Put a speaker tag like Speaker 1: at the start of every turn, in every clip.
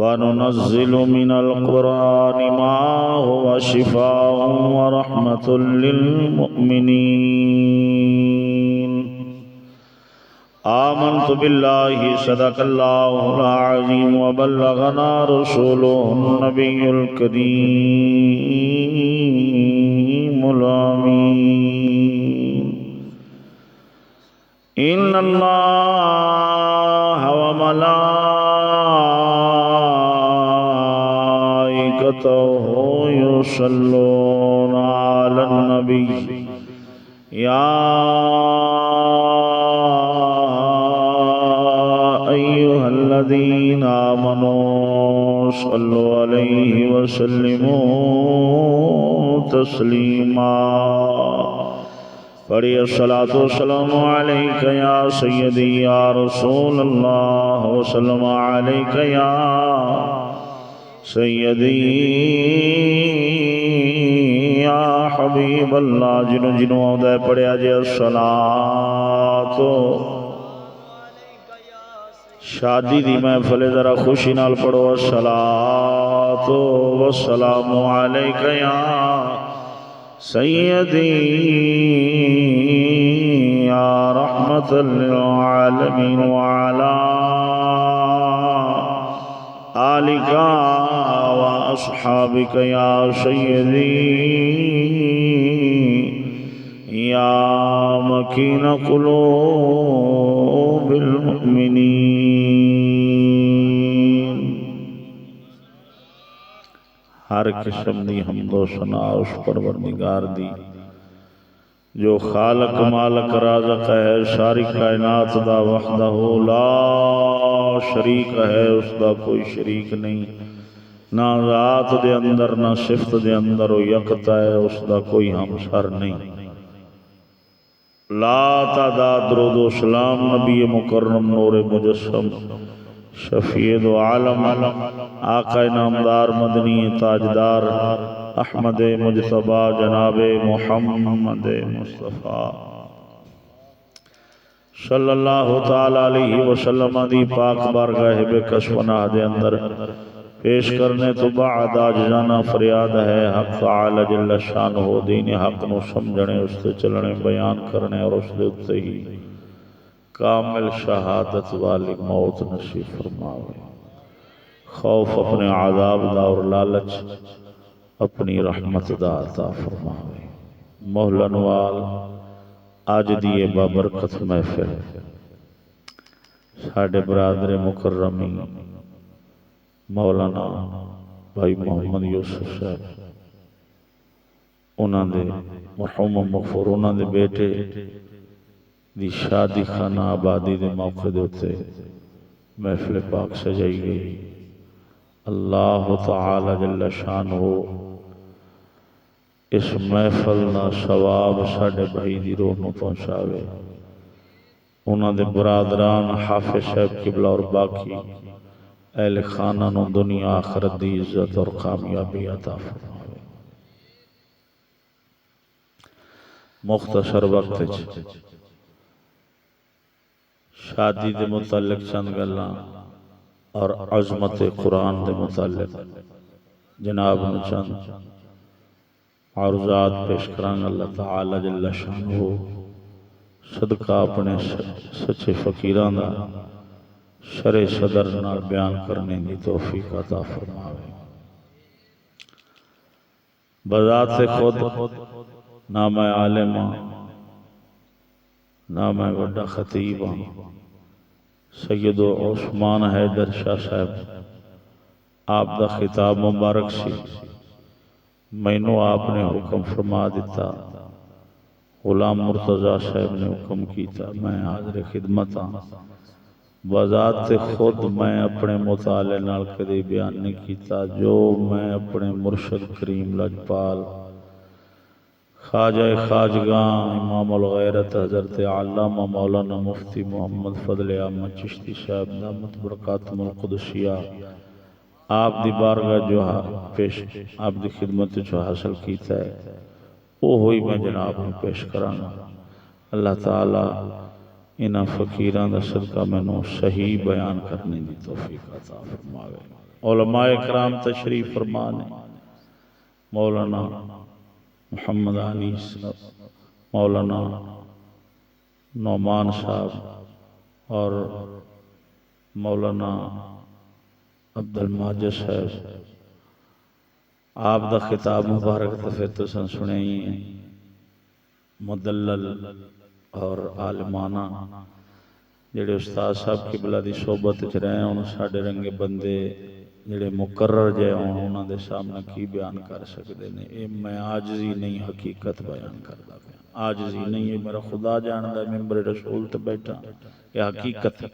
Speaker 1: وننزل من القرآن ما هو شفاء ورحمة للمؤمنين آمنت بالله صدق الله العظيم وبلغنا رسوله النبي الكريم الأمين إن الله وملائكته يصلون على النبي يا أيها الذين آمنوا صلوا عليه وسلموا تسليما پڑھی الصلاة والسلام عليك يا سيدي يا رسول الله وسلم عليك يا سيدي يا حبيب الله جنو جنو آدھے پڑھیا جے الصلاة شادی دی محفل ذرا خوشی نال پڑھو الصلاة والسلام عليك يا سيدي يا رحمة للعالمين وعلى آلك وأصحابك يا سيدي يا مكين قلوب المؤمنين ہر قسم دی حمد و ثنا اس پروردگار دی جو خالق مالک رازق ہے ساری کائنات دا وحدہ لا شریک ہے، اس دا کوئی شریک نہیں، نہ ذات دے اندر نہ صفت دے اندر وہ یکتا ہے، اس دا کوئی ہمسر نہیں۔ لا تعداد درود و سلام نبی مکرم نور مجسم شفیع دو عالم آقا نامدار مدنی تاجدار احمد مجتبی جناب محمد مصطفیٰ صلی اللہ تعالی علیہ وسلم دی پاک بارگاہ بے کشفناہ دے اندر پیش کرنے تو بعد آجزانہ فریاد ہے حق تعالی جل شان ہو دین حق نو سمجھنے اس سے چلنے بیان کرنے اور اس دے اتے ہی کامل شہادت والی موت نصیب فرماوے، خوف اپنے عذاب دا اور لالچ اپنی رحمت دا عطا فرماوے۔ محلن وال آج دیئے بابرکت محفل ساڑھے برادر مکرمی مولانا بھائی محمد یوسف صاحب انہاں دے مرحوم مغفور انہاں دے بیٹے دی شادی خانہ آبادی دے موقع دیتے محفل پاک سجائی گئی۔ اللہ تعالی جل شان ہو اس محفل نہ ثواب ساڑھے بھائی دی روح نو پہنچاوے، انہاں دے برادران حافظ صاحب قبلہ اور باقی اہل خانہ نو دنیا آخرت دی عزت اور کامیابی عطا فرماوے۔ مختصر وقت شادی دے متعلق چند گلاں اور عظمت قرآن دے متعلق جناب نے چند عرضات پیش کران۔ اللہ تعالی جل شانہ صدقہ اپنے سچے فقیران دا شرع صدر نال بیان کرنے دی توفیق عطا فرماوے۔ بذات خود نام عالم نام وڈا خطیب سید عثمان حیدر شاہ صاحب آپ دا خطاب مبارک سی، مینوں آپ نے حکم فرما دیتا، غلام مرتضی صاحب نے حکم کیتا، میں حاضر خدمت ہاں۔ بذات خود میں اپنے مطالعے نال کدی بیان نہیں کیتا جو میں اپنے مرشد کریم لجپال خواجہ خواجگاں امام الغیرت حضرت علامہ مولانا مفتی محمد فضل احمد چشتی صاحب دامت برکاتہم القدسیہ آپ دی بارگاہ جو پیش آپ دی خدمت جو حاصل کیتا ہے وہ ہوئی میں جناب میں پیش کرانا۔ اللہ تعالیٰ انہاں فقیران دا صدقہ میں نو صحیح بیان کرنے دی توفیق عطا فرماوے۔ علماء کرام تشریف فرمانے، مولانا محمد علی صاحب، مولانا نعمان صاحب اور مولانا عبد الماجد صاحب، آپ دا خطاب مبارک دفعہ تو سن سنے ہی ہیں، مدلل اور عالمانہ جڑے استاد صاحب قبلہ دی صحبت وچ رہے ہیں، ساڈے رنگے بندے جڑے مقرر جے انہاں دے سامنے کی بیان کر سکتے ہیں؟ اے میں عاجزی نہیں حقیقت بیان کردا پیا، عاجزی نہیں ہے، میرا خدا جاندا ہے، ممبر رسول تے بیٹھا، یہ حقیقت ہے۔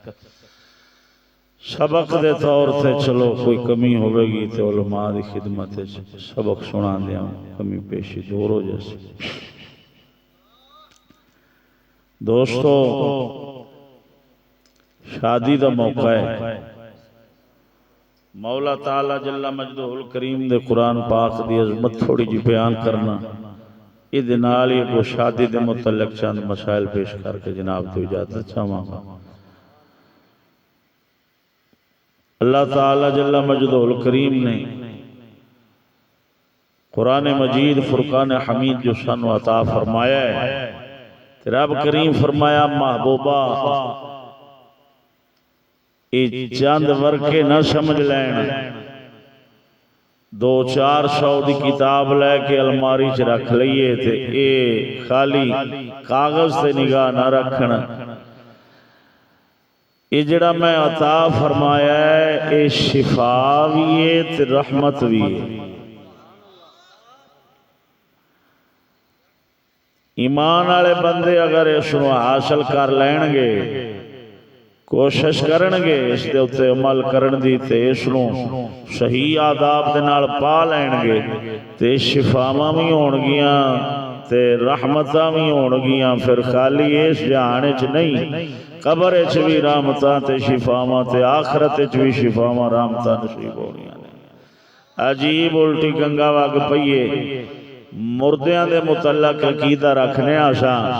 Speaker 1: سبق دے طور تے چلو کوئی کمی ہوئے گی تو علماء دی خدمت سبق سنا دیا، کمی پیشی دور ہو جیسے۔ دوستو شادی دا موقع ہے، مولا تعالی جل مجدہ الکریم دے قرآن پاک دی عظمت تھوڑی جی بیان کرنا، یہ نال یہ کو شادی دے متعلق چند مسائل پیش کر کے جناب تو اجازت چاہواں گا۔ اللہ تعالی جل مجدہ الکریم نے قرآن مجید فرقان حمید جو سانو عطا فرمایا ہے، رب کریم فرمایا محبوبہ اے چاند ورکے نہ سمجھ لین، 200-400 دی کتاب لے کے الماری چ رکھ لئیے تھے، اے خالی کاغذ سے نگاہ نہ رکھنا، یہ جڑا میں عطا فرمایا ہے اے شفا بھی ہے تے رحمت بھی ہے۔ ایمان والے بندے اگر اس کو حاصل کر لین گے، کوشش کرن گے، اس دے اتے عمل کرن دی تے اس کو صحیح آداب دے نال پا لین گے تے شفاواں بھی ہون گیاں تے رحمتاں بھی ہون گیاں، پھر خالی اس جہان وچ نہیں، قبر وچ بھی رحمتاں تے شفاواں تے آخرت وچ بھی شفاواں رحمتاں نصیب ہونیاں نے۔ عجیب الٹی گنگا وگ پئیے، مردیاں دے متعلق عقیدہ رکھنے آسان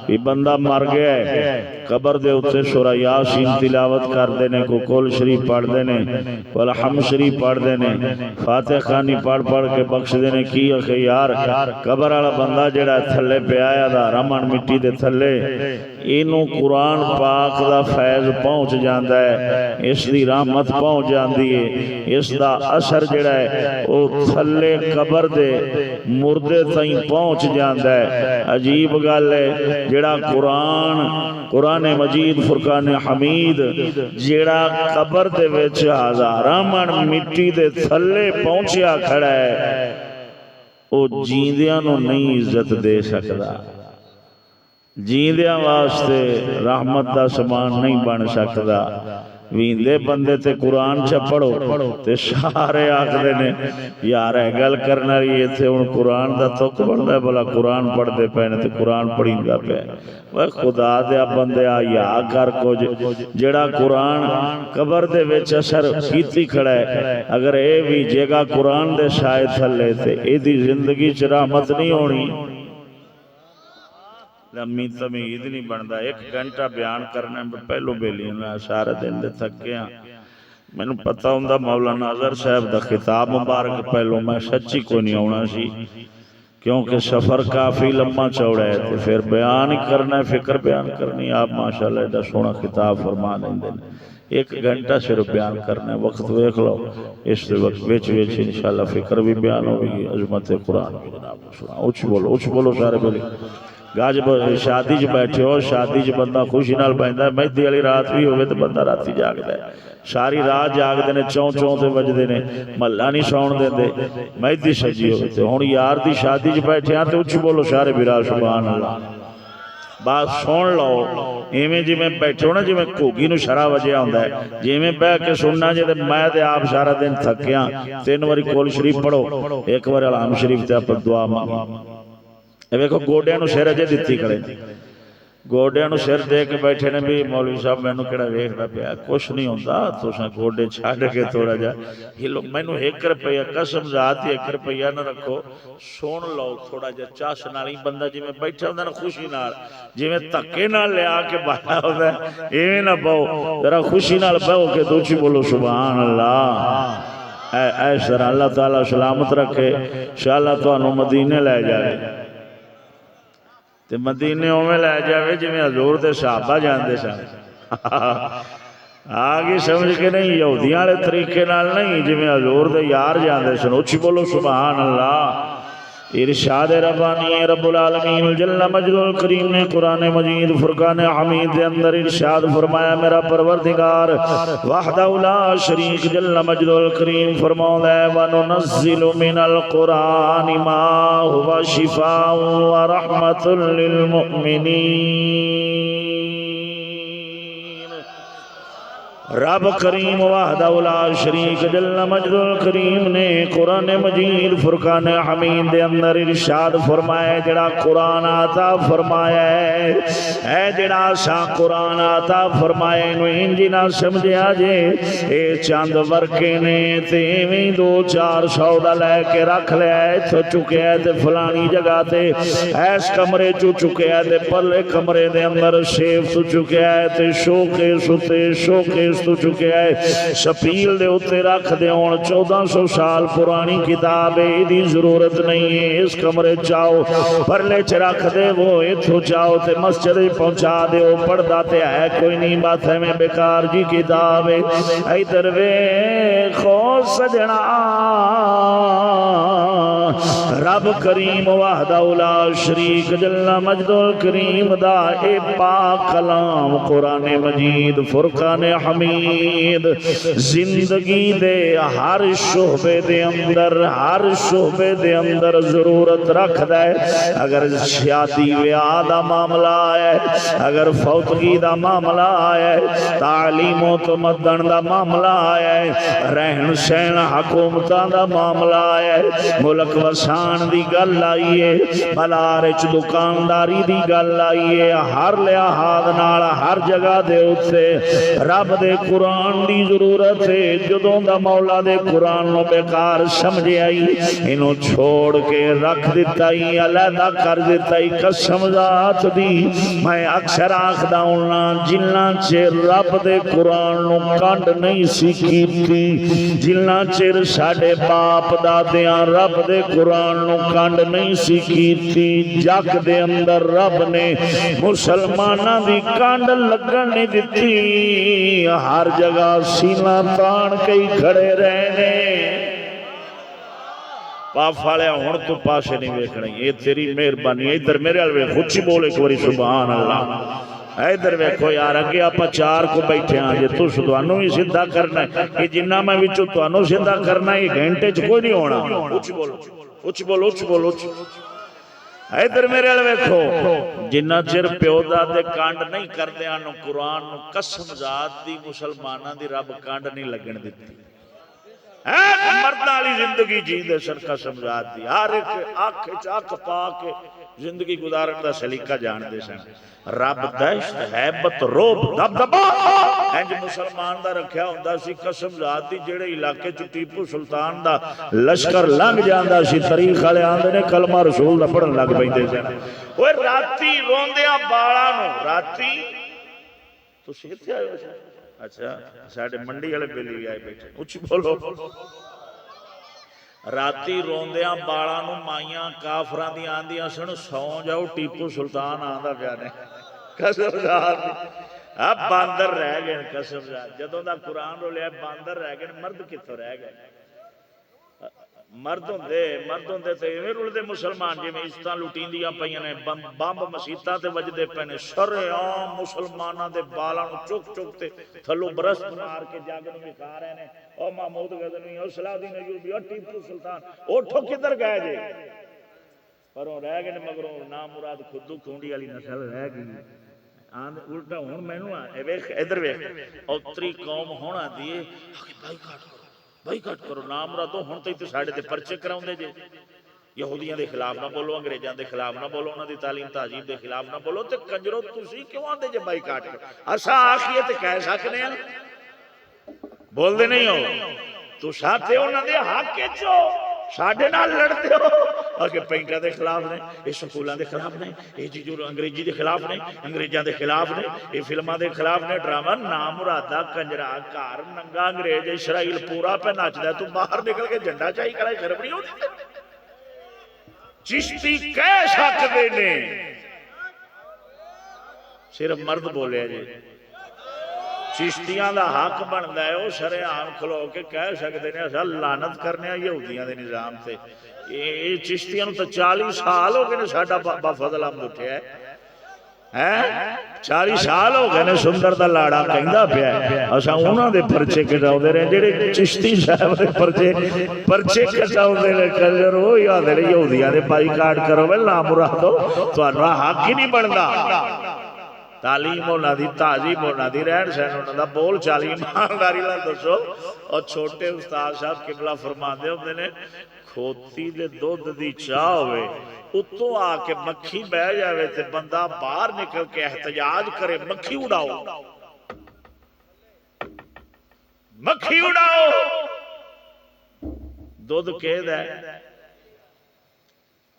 Speaker 1: بھی بندہ مر گیا ہے، قبر دے اتنے سورہ یاسین تلاوت کر دینے، کو کل شریف پڑھ دینے، والحمد شریف پڑھ دینے، فاتح خانی پڑھ پڑھ کے بخش دینے کی اخی یار قبر والا بندہ جڑا تھلے پہ آیا دا رمن مٹی دے تھلے، اینوں قرآن پاک دا فیض پہنچ جاندہ ہے، اس دی رحمت پہنچ جاندی ہے، اس دا اثر جڑا ہے وہ تھلے قبر دے مردے تائیں پہنچ جاندہ ہے۔ عجیب گل ہے جڑا قرآن مجید فرقان حمید جڑا قبر دے وچ ہزاراں من مٹی دے تھلے پہنچیا کھڑا ہے، او جیندیاں نو نہیں عزت دے سکدا، جیندیاں واسطے رحمت دا سامان نہیں بن سکدا۔ ویندے بندے تے قرآن چا پڑھو تے سارے آخدے نے یار ہے گل کرنا رہی تھے ان قرآن دا تو بڑھتا ہے، بلا قرآن پڑھ دے پہنے تے قرآن پڑھیں گا پہ وہ خدا دیا بندے آیا کر کچھ جڑا قرآن قبر دے ویچ اثر کیتی کھڑا ہے، اگر اے بھی جگہ قرآن دے شاید تھلے تھے اے دی زندگی چ رحمت نہیں ہونی، لمحی تمہید نہیں بندا۔ ایک گھنٹہ بیان کرنے میں پہلو بیلی میں سارے دن دے تھک گیا، میں نے پتہ ہوں مولانا اظہر صاحب دا خطاب مبارک پہلو میں سچی کوئی نہیں ہونا سی، کیونکہ سفر کافی لمحہ چوڑا ہے تو پھر بیان کرنا ہے، فکر بیان کرنی، آپ ماشاءاللہ ایڈا سونا خطاب فرما دیں دیں، ایک گھنٹہ صرف بیان کرنا ہے، وقت ویکھ لو، اس دے وقت ویچ انشاءاللہ فکر بھی بیان ہوگی، عظمت قرآن بھی جناب سنا۔ اچھ بولو سارے بولی گاج شادی جو بیٹھے ہو، شادی جو بندہ خوشی نال بہندہ ہے، مہدی علی رات بھی ہوئے تو بندہ راتی جاگ دے، ساری رات جاگ دینے، چون چون تے بج دینے، ملانی سون دے دے، مہدی سجی ہوئے تھے، ہون یار دی شادی جو بیٹھے ہیں تو اچھ بولو سارے برا سبحان اللہ، بات سون لو، ایمیں جی میں بیٹھے ہونا جی میں کوگی نو شرع وجہ ہوندہ ہے، جی میں بیٹھ کے سننا جی میں دے آپ سارا دن تھکیاں، 3 واری کول شریف پڑھو، 1 واری الحمد شریف تے آپ دعا مانگی۔ ایک گوڑیاں نو سر اجے دیتی کھڑے، گوڑیاں نو سر دے کے بیٹھے نے بھی مولوی صاحب میں نو کڑا ویکھ دا پیا، کچھ نہیں ہوندہ تو ساں گوڑے چھاڑ کے تھوڑا جا ہلو، میں نو 1 روپیہ قسم ذات 1 روپیہ نہ رکھو، سون لو تھوڑا جا چاس نالی بندہ جی میں بیٹھا ہوندہ نا خوشی نال، جی میں تکے نال لے آکے باہا ہوندہ ہے، ایویں نہ باؤ ذرا خوشی نال باؤ کہ دوچی بولو سبحان اللہ۔ ایس طرح اللہ تعالیٰ سلامت رکھے انشاءاللہ تو انہوں مدینے لے جائے تے مدینے میں لے جائے جی میں حضور دے صحابہ جاندے سن آگے سمجھ کے نہیں یہودیاں والے طریقے نال نہیں جی میں حضور دے یار جاندے سن اچھی بولو سبحان اللہ ارشاد ربانی رب العالمین جل مجد الکریم نے قرآن مجید فرقان حمید دے اندر ارشاد فرمایا میرا پروردگار وحدہ لا شریک جل مجد الکریم فرماؤں ہے وَنُنَزِّلُ مِنَ الْقُرْآنِ مَا هُوَ شِفَاءٌ وَرَحْمَةٌ لِلْمُؤْمِنِينَ رب کریم وحدہ لا شریک جل مجد الکریم نے قرآن مجید فرقان حمید دے اندر ارشاد فرمایا جڑا قرآن آتا فرمایا ہے جڑا سا قرآن آتا فرمایا انو انجی نہ سمجھے آجے اے چاند ورکے نے تیویں 2-4 سودا لے کے رکھ لے آئے تو چکے آئے تے فلانی جگہ تے ایس کمرے چکے آئے تے پلے کمرے دے اندر شیف تو چکے آئے تے شوکیس تو چکے آئے شپیل دے اتے رکھ دے ہون 1400 سال پرانی کتاب ہے دی ضرورت نہیں ہے اس کمرے چاہو پرلے چ رکھ دے وہ اتھو چاہو تے مسجد پہنچا دے وہ پڑھ داتے ہے کوئی نہیں بات ہے میں بیکار جی کتاب ہے ای دروے خو سجنا رب کریم وحدہ لا شریک جل مجد الکریم دا اے پاک کلام قرآن مجید فرقان حمید زندگی دے ہر شعبے دے اندر ضرورت رکھ دے اگر شادی بیاہ دا معاملہ ہے اگر فوتگی دا معاملہ ہے تعلیم و تمدن دا معاملہ ہے رہن سہن حکومتاں دا معاملہ ہے ملک وسان دی گل آئیے بلارچ دکانداری دی گل آئیے ہر لحاظ نال ہر جگہ دے اتے رب دے قرآن دی ضرورت ہے جدوں دا مولا دے قرآن نو بیکار سمجھے آئی انہوں چھوڑ کے رکھ دیتا ہی علیحدہ کر دیتا ہی قسم ذات دی میں اکثر آخدا ہوں جنہ چیر رب دے قرآن نو کانڈ نہیں سیکھی تھی جنہ چیر ساڑے باپ دادیاں رب دے قرآن نو کانڈ نہیں سیکھی تھی جگ دے اندر رب نے مسلمانہ دی کانڈ لگن نہیں دیتی ہر جگہ سینہ تان کئی کھڑے رہنے پاپ والے ہون تو پاسے نہیں ویکھنے یہ تیری مہربانی ادھر میرے الوے خود ہی بولے ایک باری سبحان اللہ ادھر ویکھو یار اگے آپ 4 کو بیٹھے ہیں جے تو سدوانوں ہی سدھا کرنا ہے یہ جنہ میں وچوں توانوں سدھا کرنا ہے یہ گھنٹے چ کوئی نہیں ہونا اچھ بولو ادھر میرے والے ویکھو جنہ چر پیو دادے کانڈ نہیں کردے انو قرآن نو قسم ذات دی مسلماناں دی رب کانڈ نہیں لگن دیتی مرداں والی زندگی جی دے سر قسم ذات دی ہر ایک آنکھ چاک پا کے زندگی گزارن دا سلیقہ جان دے سن رب دہشت حیبت روب دبدبا انج مسلمان دا رکھیا ہوندا سی قسم ذات دی جڑے علاقے چ ٹیپو سلطان دا لشکر لنگ جاندا سی تاریخ والے آندے نے کلمہ رسول دا پڑھن لگ پیندے سن اوے راتی روندیاں بالاں نو راتی تسی کتے آئے ہو اچھا ساڈے منڈی والے بیلی بھی آئے بیٹھے اچھی بولو راتی روندیاں بالاں نو مائیاں کافراں دی آندیاں سن سو جاؤ ٹیپو سلطان آندا پیا نے قسم ذات اب باندر رہ گئے قسم ذات جدوں دا قرآن رو لیا باندر رہ گئے مرد کتوں رہ گئے مرد ہوندے تے ایویں رلدے مسلمان جویں عزتاں لٹیندیاں پیاں نے بمب مسیتاں تے وجدے پے نے شرعام مسلماناں دے بالاں نو چک تے تھلو برس مار کے جگ نوں وکھا رہے نے او محمود غزنوی او صلاح الدین ایوبی او ٹیپو سلطان اٹھو کدھر گئے جے پروں رہ گئے مگروں نام مراد خودو کھونڈی والی نسل رہ گئی الٹا ہن مینوں ویکھ ادھر ویکھ اوتری قوم ہونا دیے بائیکاٹ کرو نام راتو ہن تے ساڈے تے پرچے کراوندے جے یہودیاں دے خلاف نہ بولو انگریزاں دے خلاف نہ بولو انہاں دی تعلیم تہذیب دے خلاف نہ بولو تے کنجرو تسی کیوں آندے جے بائیکاٹ کرو اساں آکھیے تے کہہ سکنے ہیں بول دے نہیں ہو تو ساتھے انہاں دے حق وچ ہو ساڈے نال لڑدے ہو کہ پینٹا دے خلاف نے، یہ سکولوں دے خلاف نے، یہ جی جو انگریزی دے خلاف نے، انگریزاں دے خلاف نے، یہ فلماں دے خلاف نے، ڈرامہ نام مرادہ کنجرا کار ننگا انگریز اسرائیل پورا پہ ناچدا ہے، تو باہر نکل کے جھنڈا چاہی کرا شرم نہیں ہوتی؟ چشتی کہہ سکتے نے، صرف مرد بولے جی چشتیاں دا حق بندا ہے، وہ شرعام کھلو کے کہہ سکتے ہیں اسا لعنت کرنے یہودیاں دے نظام تے، یہ چشتیاں نو تو 40 سال ہو گئے نے ساڈا بابا فضل احمد اٹھیا ہے، 40 سال ہو گئے نے سندر دا لاڑا کہندا پیا ہے، اسا انہاں دے پرچے کٹاؤندے رہے جڑے چشتی صاحب دے پرچے کٹاؤندے نے کنجر وہ یاد نے یہودیاں دے بائیکاٹ کرو وے لا مرادو تہاڈا حق ہی نہیں بندا، تعلیم ہونا دی، تعظیم ہونا دی، رہن سہن ہونا دا، بول چال ایمانداری نال دسو۔ اور چھوٹے استاد صاحب قبلہ فرماندے ہوندے نے کھوتی دے دودھ دی چاہ ہوئے اتوں آ کے مکھی بہ جاوے تے بندہ باہر نکل کے احتجاج کرے مکھی اڑاؤ، مکھی اڑاؤ، دودھ کہہ دے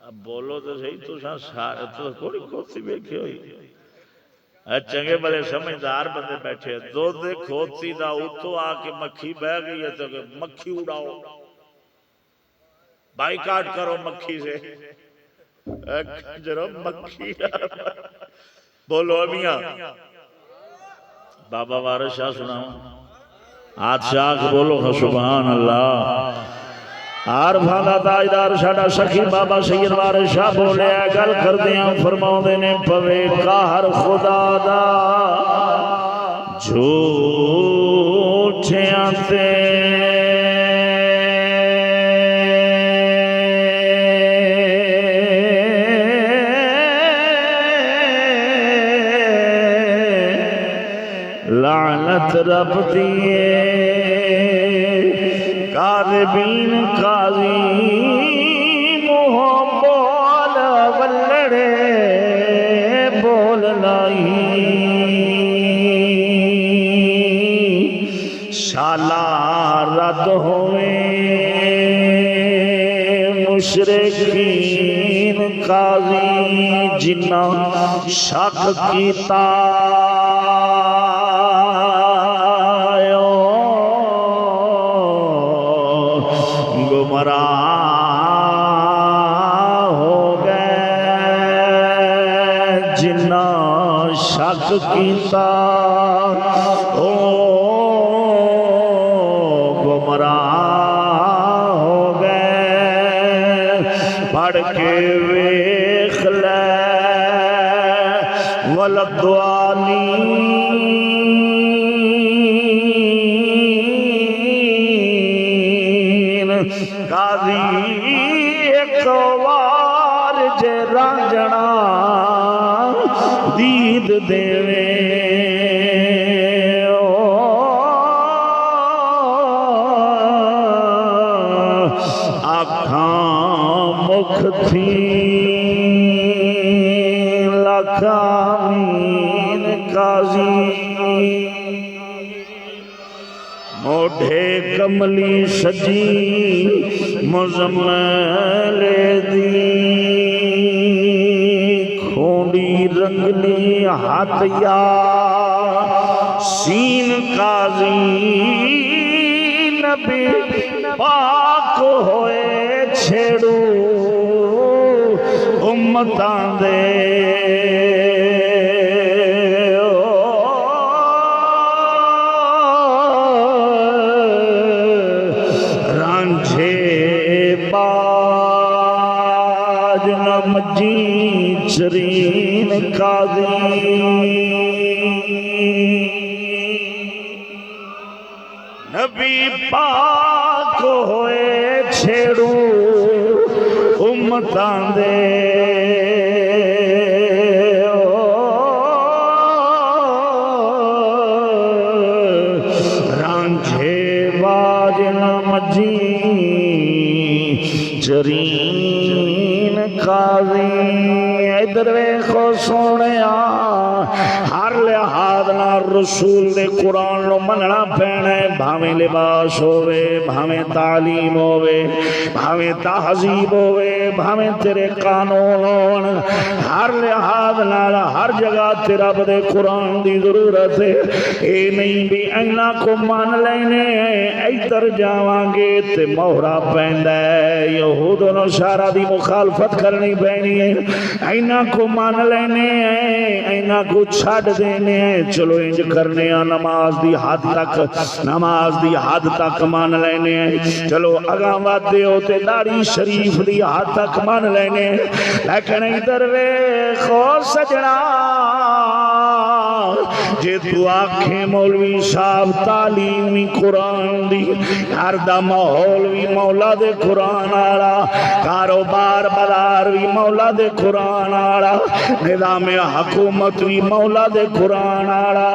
Speaker 1: اب بولو تو صحیح، تو سارے تو کوئی کھوتی بیٹھی ہوئی چنگے بلے سمجھدار بندے بیٹھے، دودھ کھوتی دا اتو آ کے مکھی بہ گئی ہے تو کہ مکھی اڑاؤ، بائیکاٹ کرو مکھی سے، کنجرو مکھی بولو میاں بابا وارث شاہ سناؤ ہاتھ شاہ بولو سبحان اللہ۔ عارفاں دا تاجدار ساڈا سخی بابا سید وارث شاہ بولے گل کردیاں فرماؤندے نے پوے قہر خدا دا جھوٹیاں تے لعنت رب دیے کاذبین قاضی منہ بول ولڑے بول لائی شالا رد ہوئے مشرکین قاضی جنہ شک کیتا کیتا او گمراہ ہو گئے پڑھ کے ویکھ لے ولدوالین قاضی ایک وار جے رانجنا دید دیوے آکھاں مکھ تھی لکھامین قاضی موڈھے کملی سجی مزمل دی کھونڈی رنگلی ہاتھ یا سین قاضی نبی پاک ہوئے چھیڑو امتاں دے رانجھے باج نمجی چرین قاضی نبی پاک ہوئے چھیڑو امتاں دے رانجھے باج نمجی چرین قاضی ادھر ویکھو سونیا ہر لحاظ نہ رسول دے قرآن نو مننا پینا ہے، بھاویں لباس ہووے، بھاویں تعلیم ہووے، بھاویں تہذیب ہووے، بھاویں تیرے قانون ہون، ہر لحاظ نال ہر جگہ تیرا بدے قرآن دی ضرورت ہے۔ اے نہیں بھی اینا کو مان لینے ایتر جاواں گے تے مہرہ پیندا ہے، یہود و نصارہ دی مخالفت کرنی پینی ہے، اینا کو مان لینے اینا کو چھڑ دینے، چلو انج کرنے نماز دی حد تک، نماز دی حد تک مان لینے، چلو اگاں وعدے ہوتے داڑھی شریف دی حد تک مان لینے، لیکن ادھر ویکھو سجنا جے تو آنکھیں مولوی صاحب تعلیمی قرآن دی، ہر دا ماحول بھی مولا دے قرآن آڑا، کاروبار بازار بھی مولا دے قرآن آڑا، نظام حکومت بھی مولا دے قرآن آڑا،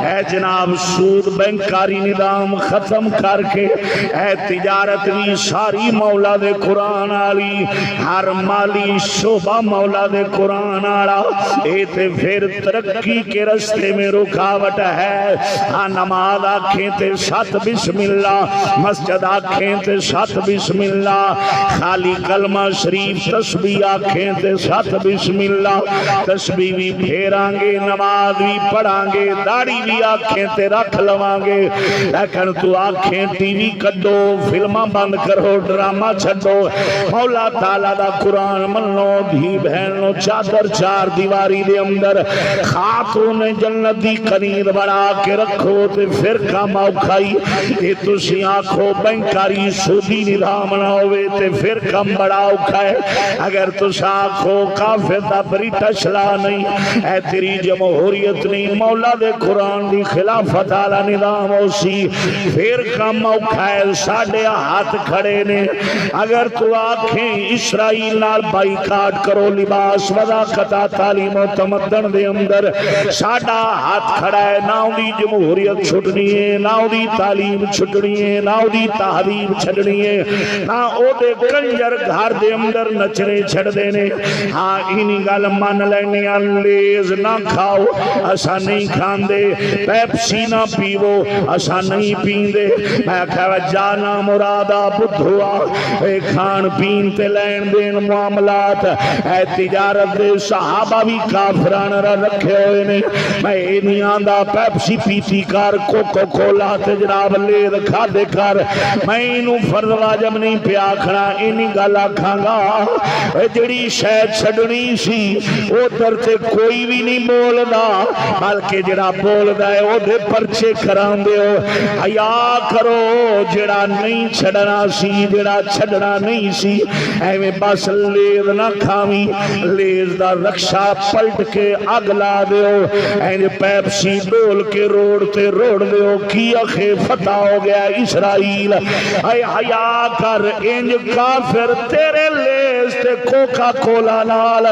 Speaker 1: اے جناب سود بینکاری نظام ختم کر کے اے تجارت بھی ساری مولا دے قرآن آڑی، ہر مالی شعبہ مولا دے قرآن آڑا، اے تے پھر ترقی کے رستے میں رکاوٹ ہے۔ ہاں نماز آنکھیں تے سات بسم اللہ، مسجد آنکھیں تے سات بسم اللہ، خالی کلمہ شریف تسبیح آنکھیں تے سات بسم اللہ، تسبیح بھی پھیران گے، نماز بھی پڑھان گے، داڑھی بھی آنکھیں تے رکھ لوان گے، لیکن تو آنکھیں ٹی وی کڈو، فلمہ بند کرو، ڈرامہ چھڈو، مولا تعالیٰ دا قرآن منو، دھی بہنو چادر چار دیواری دے اندر خاتون جنت دی قنید بڑا کے رکھو تے پھر کام اوکھائی، تے تسی آنکھو بینکاری سودی نظام نہ ہوئے تے پھر کم بڑا اوکھائے، اگر تس آنکھو کافر دا بریٹش لا نہیں، اے تیری جمہوریت نہیں، مولا دے قرآن دی خلافت آلا نظام ہو سی، پھر کم اوکھائے، ساڑھے ہاتھ کھڑے نے، اگر تو آنکھیں اسرائیل نال بائیکاٹ کرو، لباس وضاقتہ تعلیم و تمدن دے اندر ساڑھا ہاتھ کھڑا ہے، نہ دی جمہوریت چھٹنی ہے، نہ دی تعلیم چھٹنی ہے، نہ دی تحریم چھڑنی ہے، نہ او دے کنجر گھر دے اندر نچنے چھڑ دینے، ہاں انہی گل مان لینے، لیز نہ کھاؤ اسا نہیں کھان دے، پیپسی نہ پیو اسا نہیں پین دے، میں کہا جانا مرادا بدھوا، اے کھان پین تے لین دین معاملات، اے تجارت دے صحابہ بھی کافران رکھے ہوئے نے، میں نہیں آندہ پیپسی پیتی کر، کوکو کولا تے جناب لے رکھا دے کر، میں انہوں فرض واجب نہیں پیا کھنا، انہی گالا کھانگا، جڑی شاید چھڑنی سی وہ درتے کوئی بھی نہیں بول دا، بلکہ جڑا بول دا ہے وہ دے پرچے کران دے ہو، حیاء کرو جڑا نہیں چھڑنا سی، جڑا چھڑنا نہیں سی، ایویں بس لیز نہ کھاوی، لیز دا رکشہ پلٹ کے اگلا دے ہو، این پیپسی ڈول کے روڑ تے روڑ دے ہو، کی اخے فتح ہو گیا اسرائیل، اے حیاء کر انج کافر تیرے لیز تے کوکا کولا نال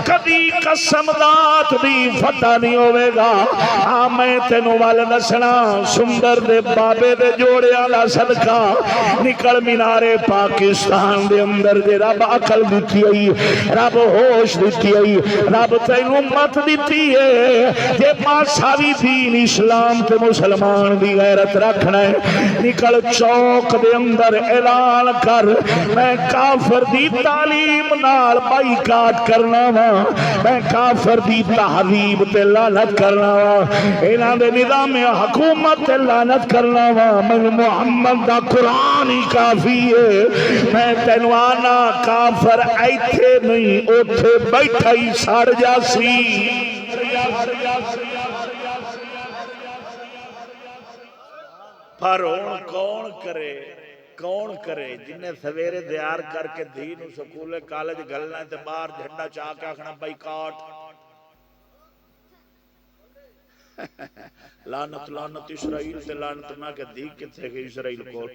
Speaker 1: کبھی قسم ذات دی فتح نہیں ہوئے گا، میں تینوں وال دسنا سندر دے بابے دے جوڑے آلا صدقہ نکل مینارے پاکستان دے اندر دے رب عقل دیتی ہوئی، رب ہوش دیتی ہوئی، رب تینوں مت دیتی ہے، یہ ماساوی دین اسلام تے مسلمان دی غیرت رکھنا ہے، نکل چوک دے اندر اعلان کر میں کافر دی تعلیم نال بائیکاٹ کرنا وا، میں کافر دی تحریب تے لعنت کرنا وا، انہاں دے نظام حکومت تے لعنت کرنا وا، میں محمد دا قرآن ہی کافی ہے، میں تینوں آنا کافر ایتھے نہیں اوتھے بیٹھا ہی ساڑ جاسی، پر کون کرے جنہیں سویرے دیار کر کے دین سکول کالج گلنا ہے تے باہر جھنڈا چاہ کے آکھنا بائیکاٹ، لعنت لعنت اسرائیل تے لعنت نہ کہ دی کتھے کہ اسرائیل کو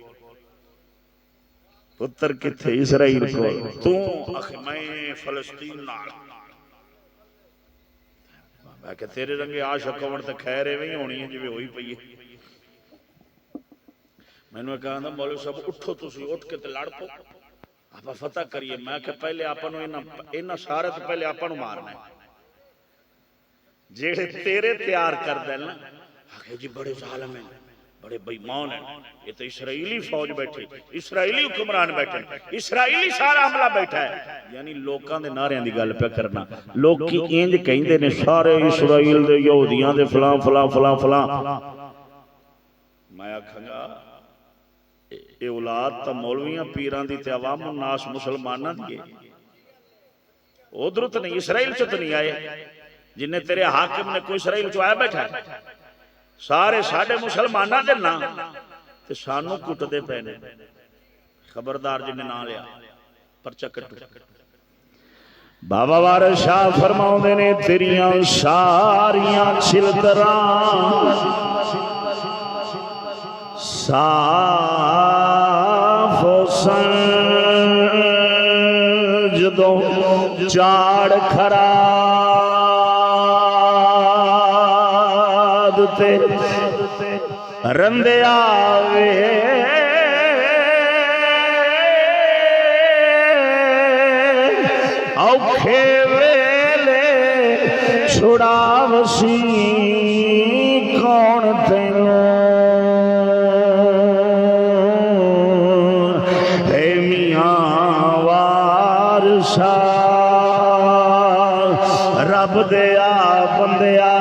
Speaker 1: پتر کتھے اسرائیل کو تو اخی میں فلسطین نال میں کہ تیرے رنگے عاشق کون تے خیرے وہی ہونی ہے جو ہوئی پئی ہے، میں نے کہا نا مولوی صاحب اٹھو تسی اٹھ کے تے لڑ پو آپ فتح کریے، میں کہ پہلے آپنو انہا سارے تو پہلے آپنو مارنا ہے، جیڑے تیرے تیار کر دینا آخر جی بڑے ظالم ہیں، بڑے بےمان ہیں، یہ تو اسرائیلی فوج بیٹھے، اسرائیلی حکمران بیٹھے، اسرائیلی سارا عملہ بیٹھا ہے، یعنی لوکاں دے نعرے دی گل پہ کرنا، لوگ کی انج کہندے نے سارے اسرائیل دے یہودیاں دے فلاں فلاں فلاں فلاں، میں آکھاں گا اے اولاد تا مولویاں پیران دی تے عوام الناس مسلمانہ دیئے، ادھر تو نہیں اسرائیل چو تو نہیں آئے، جنہیں تیرے حاکم نے کوئی اسرائیل چو آیا بیٹھا ہے، سارے ساڑھے مسلمانہ دے نا تے سانو کٹ دے پہنے، خبردار جنہیں نہ لیا پرچہ کٹو۔ بابا وارث شاہ فرماؤں دے نے تیریاں ساریاں چلتران صاف و سنجدوں چاڑ خراد تے رندے آوے اوکھے ویلے چھڑاوسی کون تینوں اے میاں وارثا رب دیا بندیا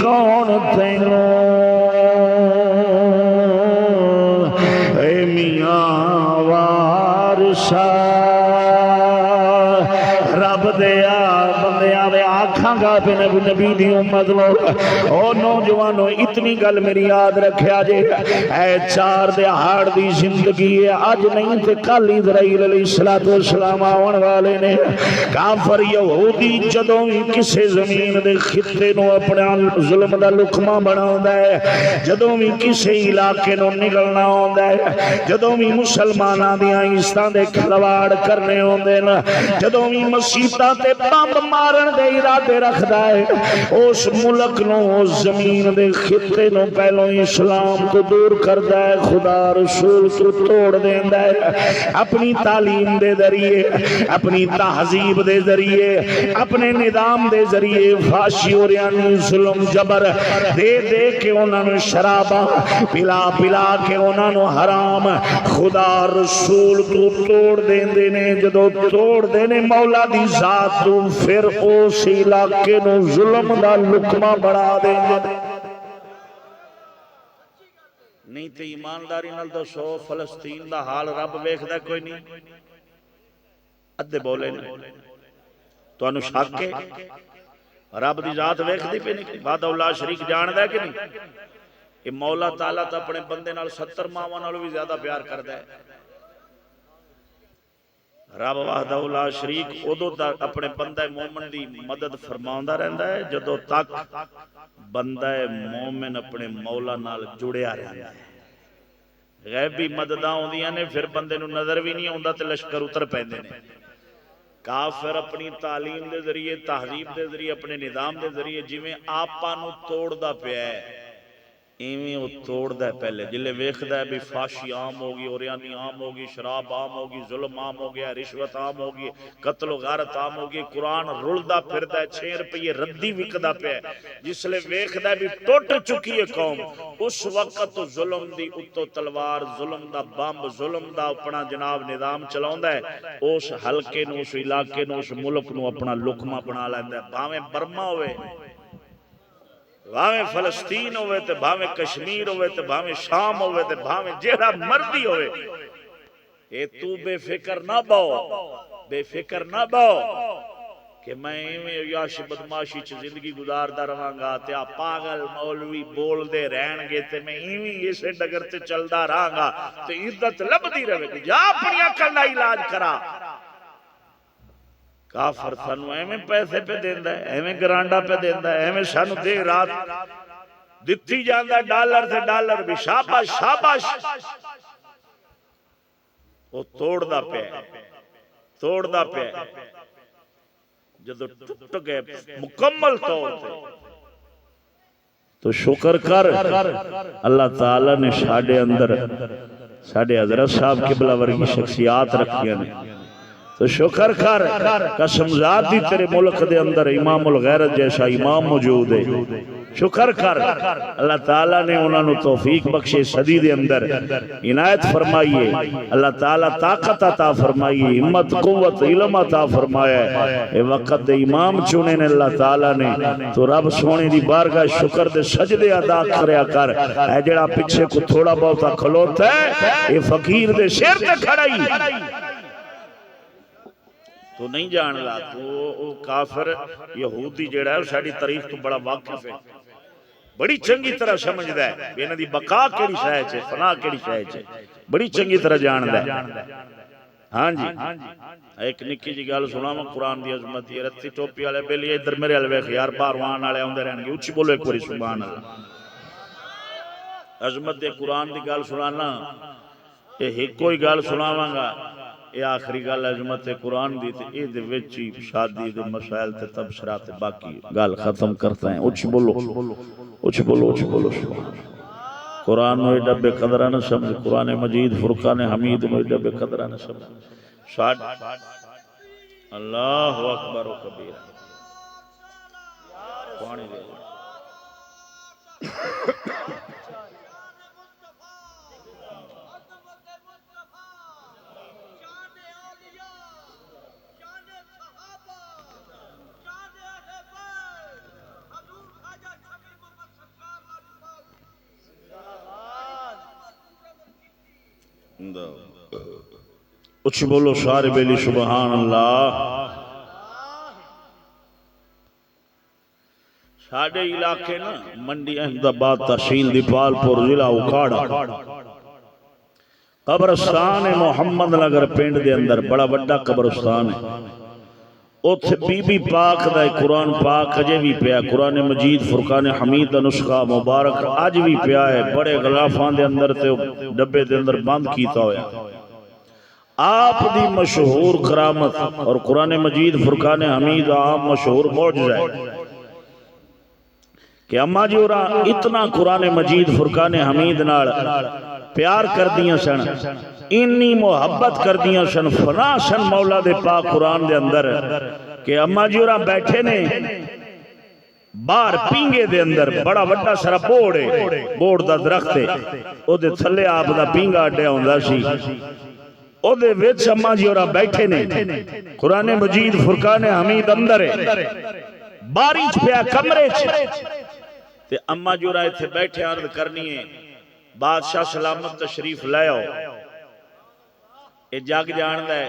Speaker 1: کون تینوں اے میاں وارثا رب دیا بندیا وے آکھاں گا پہ نبی دی امت لوگ او نوجوانوں اتنی گل میری یاد رکھیا جے اے چار دہاڑ دی زندگی ہے اج نہیں تے کل اسرائیل علیہ السلام آون والے نے کافر یہودی جدوں بھی کسے زمین دے خطے نو اپنے ظلم دا لقمہ بناوندا ہے جدوں بھی کسے علاقے نو نگلنا ہوندا ہے جدوں بھی مسلماناں دیاں عزتاں دے کھلواڑ کرنے ہوندے نا جدوں بھی مسیتاں تے بمب مارن دے ارادے رکھدا ہے اس ملک نو اس زمین دے خطے نو پہلو اسلام کو دور کردا ہے خدا رسول کو توڑ دیندا ہے اپنی تعلیم دے ذریعے اپنی تہذیب دے ذریعے اپنے نظام دے ذریعے فاشی اور یعنی ظلم جبر دے دے کے انہوں نے شرابہ پلا پلا کے انہوں نے حرام خدا رسول تو توڑ دیندے نے جدو توڑ دینے مولا دی ذات تو پھر اس علاقے نو ظلم دا لقمہ بڑھا دیندے نہیں تے ایمانداری نال دو سو فلسطین دا حال رب ویکھدا کوئی نہیں ادھے بولے نہیں تو انو شک کے رب دی ذات ویکھدی پہ نہیں بعد اللہ شریک جاندا ہے کہ نہیں کہ مولا تعالیٰ تا اپنے بندے نال 70 ماواں نالوں بھی زیادہ پیار کردا ہے رب وحدہ لا شریک ادو تک اپنے بندہ مومن دی مدد فرماؤندا رہندا ہے جدو تک بندہ مومن اپنے مولا نال جڑیا رہندا ہے غیبی مدداں ہوندیاں نے پھر بندے نو نظر بھی نہیں آوندا تے لشکر اتر پیندے نے کافر اپنی تعلیم دے ذریعے تہذیب دے ذریعے اپنے نظام دے ذریعے جویں آپاں نو توڑدا پیا ہے ایویں وہ توڑدا ہے پہلے جلے ویکھدا ہے بھی فاشی عام ہوگی اوریانی عام ہوگی شراب عام ہوگی ظلم عام ہو گیا رشوت عام ہوگی قتل و غارت عام ہوگی قرآن رلدا پھردا ہے 6 روپے ردی وکدا پیا ہے جس لے ویکھدا ہے بھی ٹوٹ چکی ہے قوم اس وقت ظلم دی اتو تلوار ظلم دا بمب ظلم دا اپنا جناب نظام چلاوندا ہے اس حلقے نو اس علاقے نو اس ملک نو اپنا لقمہ بنا لیندا ہے بھاویں برما ہوئے بھاویں فلسطین ہوئے تے بھاویں کشمیر ہوئے تے بھاویں شام ہوئے تے بھاویں جیڑا مردی ہوئے اے تو بے فکر نہ باؤ بے فکر نہ باؤ کہ میں ایویں یاش بدماشی چ زندگی گزاردا رہاں گا تے آ پاگل مولوی بول دے رہن گے تے میں ایویں اسے ڈگر تے چلدا رہاں گا تے عزت لبدی رہے گی جا اپنی عقل دا علاج کرا کافر سانو ایویں پیسے پہ دیندا ہے ایویں گرانڈا پہ دیندا ہے ایویں سانو دے رات دتی جاندا ڈالر سے ڈالر بھی شاباش شاباش وہ توڑدا پیا جدو ٹوٹ گئے مکمل طور پہ تو شکر کر اللہ تعالی نے ساڈے اندر ساڑھے حضرت صاحب قبلہ ورگی شخصیات رکھیا نے تو شکر کر قسم ذات دی تیرے ملک دے اندر امام الغیرت جیسا امام موجود ہے شکر کر اللہ تعالیٰ نے انہوں نے توفیق بخشے صدی دے اندر عنایت فرمائیے اللہ تعالیٰ طاقت عطا فرمائیے ہمت قوت علم عطا فرمایا اے وقت دے امام چونے نے اللہ تعالیٰ نے تو رب سونے دی بارگاہ شکر دے سجدے ادا کریا کر اے جڑا پیچھے کو تھوڑا بہتا کھلوتا ہے اے فقیر دے شیر تے کھڑائی تو نہیں جان لا تو کافر یہودی جڑا ہے ساری تاریخ تو بڑا واقف ہے بڑی چنگی طرح سمجھدا ہے بے انہاں دی بقا کیڑی شے ہے فنا کیڑی شے ہے بڑی چنگی طرح جاندا ہے ہاں جی ایک نکی جی گل سناواں قرآن دی عظمت دی رتی ٹوپی والے بیلی ادھر میرے ال ویکھ یار باہروان والے اوندے رہن گے اچھی بولو ایک باری سبحان اللہ عظمت دے قرآن دی گل سنانا اے کوئی گل سناواں گا یہ آخری گل عظمت قرآن دی تے اے دے وچ شادی دے مسائل تے تبصرات باقی گل ختم کرتا ہیں اچھ بولو اچھ بولو اچھ بولو قرآن میں ایڈا بے قدرہ نہ سمجھ قرآن مجید فرقان حمید میں ایڈا بے قدرہ نہ سمجھ شاد اللہ اکبر و کبیر پانی دے اچھ بولو سارے بیلی سبحان اللہ ساڑھے علاقے نا منڈی احمدآباد تحصیل دیپال پور ضلع اکھاڑا قبرستان محمد نگر پنڈ دے اندر بڑا بڑا قبرستان ہے اوتھے بی بی پاک دا قرآن پاک اجے بھی پیا قرآن مجید فرقان حمید دا نسخہ مبارک اج بھی پیا ہے بڑے غلافان دے اندر تے ڈبے دے اندر بند کیتا ہویا آپ دی مشہور کرامت اور قرآن مجید فرقان حمید عام مشہور معجزہ ہے کہ اماں جی اور اتنا قرآن مجید فرقان حمید نال پیار کر دیاں سن انی محبت کر دیاں سن فنا سن مولا دے پاک قرآن دے اندر کہ اماں جی اور بیٹھے نے باہر پینگے دے اندر بڑا وڈا سارا بوڑ ہے بوڑ دا درخت ہے او دے تھلے آپ دا پینگا اڈیا ہوندا سی او دے وچ اماں جی اور بیٹھے نے قرآن مجید فرقان حمید اندر ہے بارش پیا کمرے تے اماں جی اور ایتھے بیٹھے عرض کرنی ہے بادشاہ سلامت تشریف لے آؤ یہ جگ جاندا ہے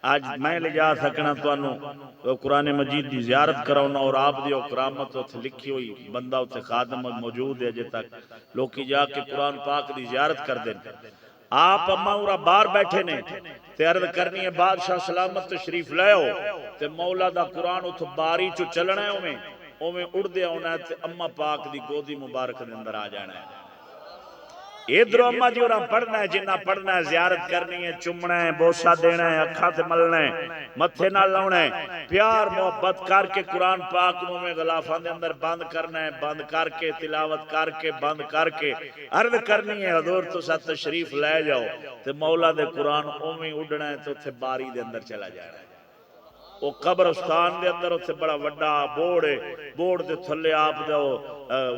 Speaker 1: آج میں لے جا سکنا تو انہوں قرآن مجید دی زیارت کراؤنا اور آپ دی کرامت اتھے لکھی ہوئی بندہ اتھے خادم موجود ہے جے تک لوکی جا کے قرآن پاک دی زیارت کر دیں آپ اماں اورا بار بیٹھے نے تے عرض کرنی ہے بادشاہ سلامت تشریف لے آؤ تے مولا دا قرآن اتھے باری چو چلنا ہے اومیں اڑ دیا ہونا ہے تے اماں پاک دی گودی مبارک دے اندر آ جانا ہے ادھر اماں جی اور پڑھنا ہے جنہ پڑھنا ہے زیارت کرنی ہے چمنا ہے بوسہ دینا ہے اکھا تے ملنا ہے متھے نہ لاؤنا ہے پیار محبت کر کے قرآن پاک نو میں غلافان دے اندر بند کرنا ہے بند کر کے تلاوت کر کے بند کر کے عرض کرنی ہے حضور تو ساتھ تشریف لے جاؤ تے مولا دے قرآن اومی اڑنا ہے تو تھے باری دے اندر چلا جانا ہے وہ قبرستان دے اندر اتھے بڑا وڈا بوڑ ہے بوڑ دے تھلے آپ دے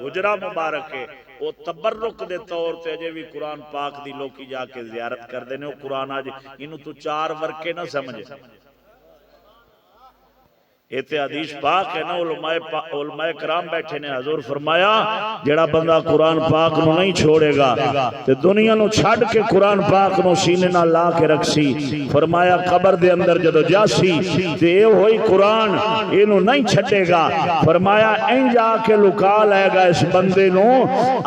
Speaker 1: حجرہ مبارک ہے وہ تبرک دے طور تے اجے بھی قرآن پاک دی لوکی جا کے زیارت کر دینے وہ قرآن آج انہوں تو 4 ورکے نہ سمجھے ایتے حدیث پاک ہے نا علماء کرام بیٹھے نے حضور فرمایا جڑا بندہ قرآن پاک نو نہیں چھوڑے گا تے دنیا نو چھڑ کے قرآن پاک نو سینے نہ لا کے رکھسی فرمایا قبر دے اندر جدو جاسی تے اے ہوئی قرآن انہوں نہیں چھٹے گا فرمایا این جا کے لکا لے گا اس بندے نو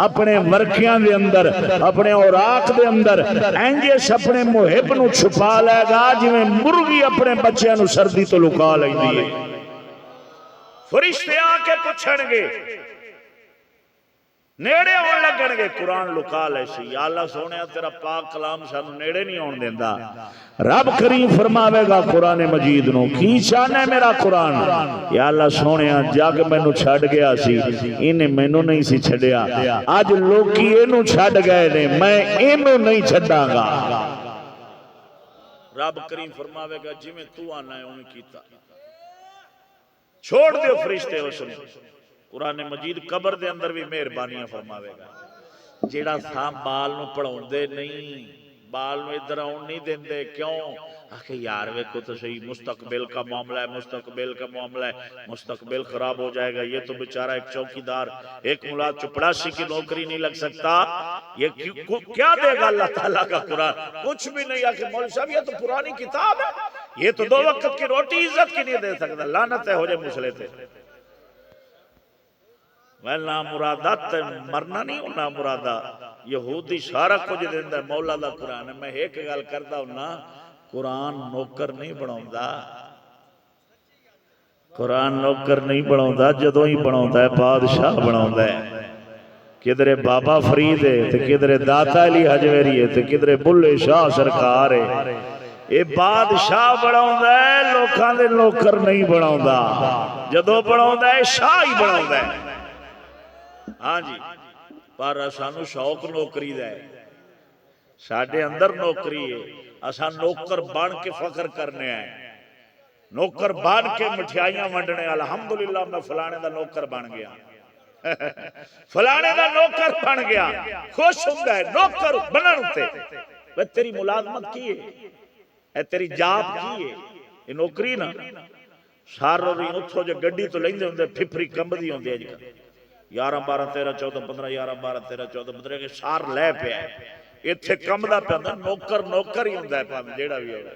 Speaker 1: اپنے ورکیاں دے اندر اپنے اوراق دے اندر این جیس اپنے محب نو چھپا لے گا جو مرغی اپنے بچیاں نو سردی تو لکا لے دیئے فرشتے آ کے پوچھن گے نیڑے آن لگن گے قرآن لکا لے سی یا اللہ سونے تیرا پاک کلام سانو نیڑے نہیں آن دیندہ رب کریم فرماوے گا قرآن مجید نو کی شان ہے میرا قرآن یا اللہ سونے جگ مینو چھڑ گیا سی انہیں مینو نہیں سی چھڑیا آج لوکی اینو چھڑ گئے نے میں اینو نہیں چھڑا گا رب کریم فرماوے گا جی میں تو آنا ہے انہیں کیتا چھوڑ دیو فرشتے اس نے قرآن مجید قبر دے اندر بھی مہربانیاں فرماوے گا جیڑا تھا بال نو پڑھاؤں دے نہیں بال نو ادھر آؤں نہیں دیں دے کیوں آکھے یار ویکو تو صحیح مستقبل کا معاملہ ہے مستقبل کا معاملہ ہے مستقبل خراب ہو جائے گا یہ تو بیچارہ ایک چوکیدار ایک ملا چپڑاسی کی نوکری نہیں لگ سکتا یہ کیا دے گا اللہ تعالیٰ کا قرآن کچھ بھی نہیں آکھے مولوی صاحب یہ تو پرانی کتاب ہے یہ تو 2 وقت کی روٹی عزت کی نہیں دے سکتا لعنت ہے ہو جائے مسلے تھے میں نامرادات مرنا نہیں ہوں نامرادا یہودی سارا کچھ دیندہ ہے مولا دا قرآن ہے میں ایک گل کردا ہوں نا قرآن نوکر نہیں بناوندا قرآن نوکر نہیں بناوندا جدوں ہی بناوندا ہے بادشاہ بناوندا ہے کدھر بابا فرید ہے تے کدھر داتا علی حجویری ہے تے کدھر بلے شاہ سرکار ہے یہ بادشاہ بناوندا ہے لوکاں دے نوکر نہیں بناوندا جدوں بناوندا ہے شاہ ہی بناوندا ہے ہاں جی پر سانو شوق نوکری دا ہے ساڈے اندر نوکری ہے اساں نوکر بن کے فخر کرنے ہیں نوکر بن کے مٹھائیاں ونڈنے الحمدللہ میں فلانے دا نوکر بن گیا فلانے دا نوکر بن گیا خوش ہوندا ہے نوکر بنن تے تیری ملازمت کی ہے اے تیری جاب کی ہے یہ نوکری نا سارا دن اتھوں جو گڈی تو لیندے ہوندے پھپری کمبدی ہوندی اج کل 11 12 13 14 15 11 12 13 14 15 کے سار لے پہ ہے ایتھے کمدا پہ نوکر نوکر ہی ہوندا ہے پاویں جیڑا بھی ہوے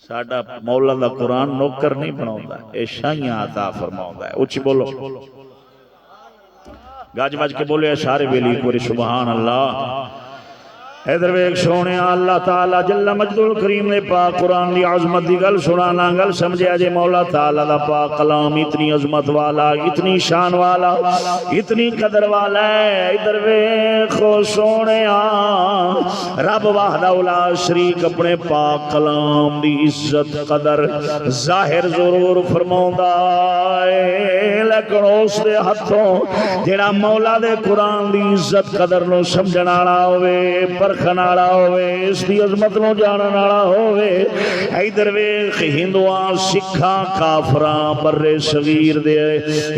Speaker 1: ساڈا مولا دا قرآن نوکر نہیں بناوندا اے شاہیاں عطا فرماوندا ہے اونچی بولو گاج باج کے بولے سارے ویلی کوئی سبحان اللہ ادھر ویک سونے اللہ تعالیٰ جل مجد الکریم نے پاک قرآن دی عظمت دی گل سنانا گل سمجھے جے مولا تعالیٰ دا پاک کلام اتنی عظمت والا اتنی شان والا اتنی قدر والا ہے ادھر ویک سونے رب وحدہ لا شریک اپنے پاک کلام دی عزت قدر ظاہر ضرور فرماؤندا ہے لیکن اس دے ہتھوں جڑا مولا دے قرآن دی عزت قدر نو سمجھن والا ہوے پرکھن والا ہوے اس دی عظمت نو جانن والا ہوے ادھر ویکھ ہندواں سکھاں کافراں برے صغیر دے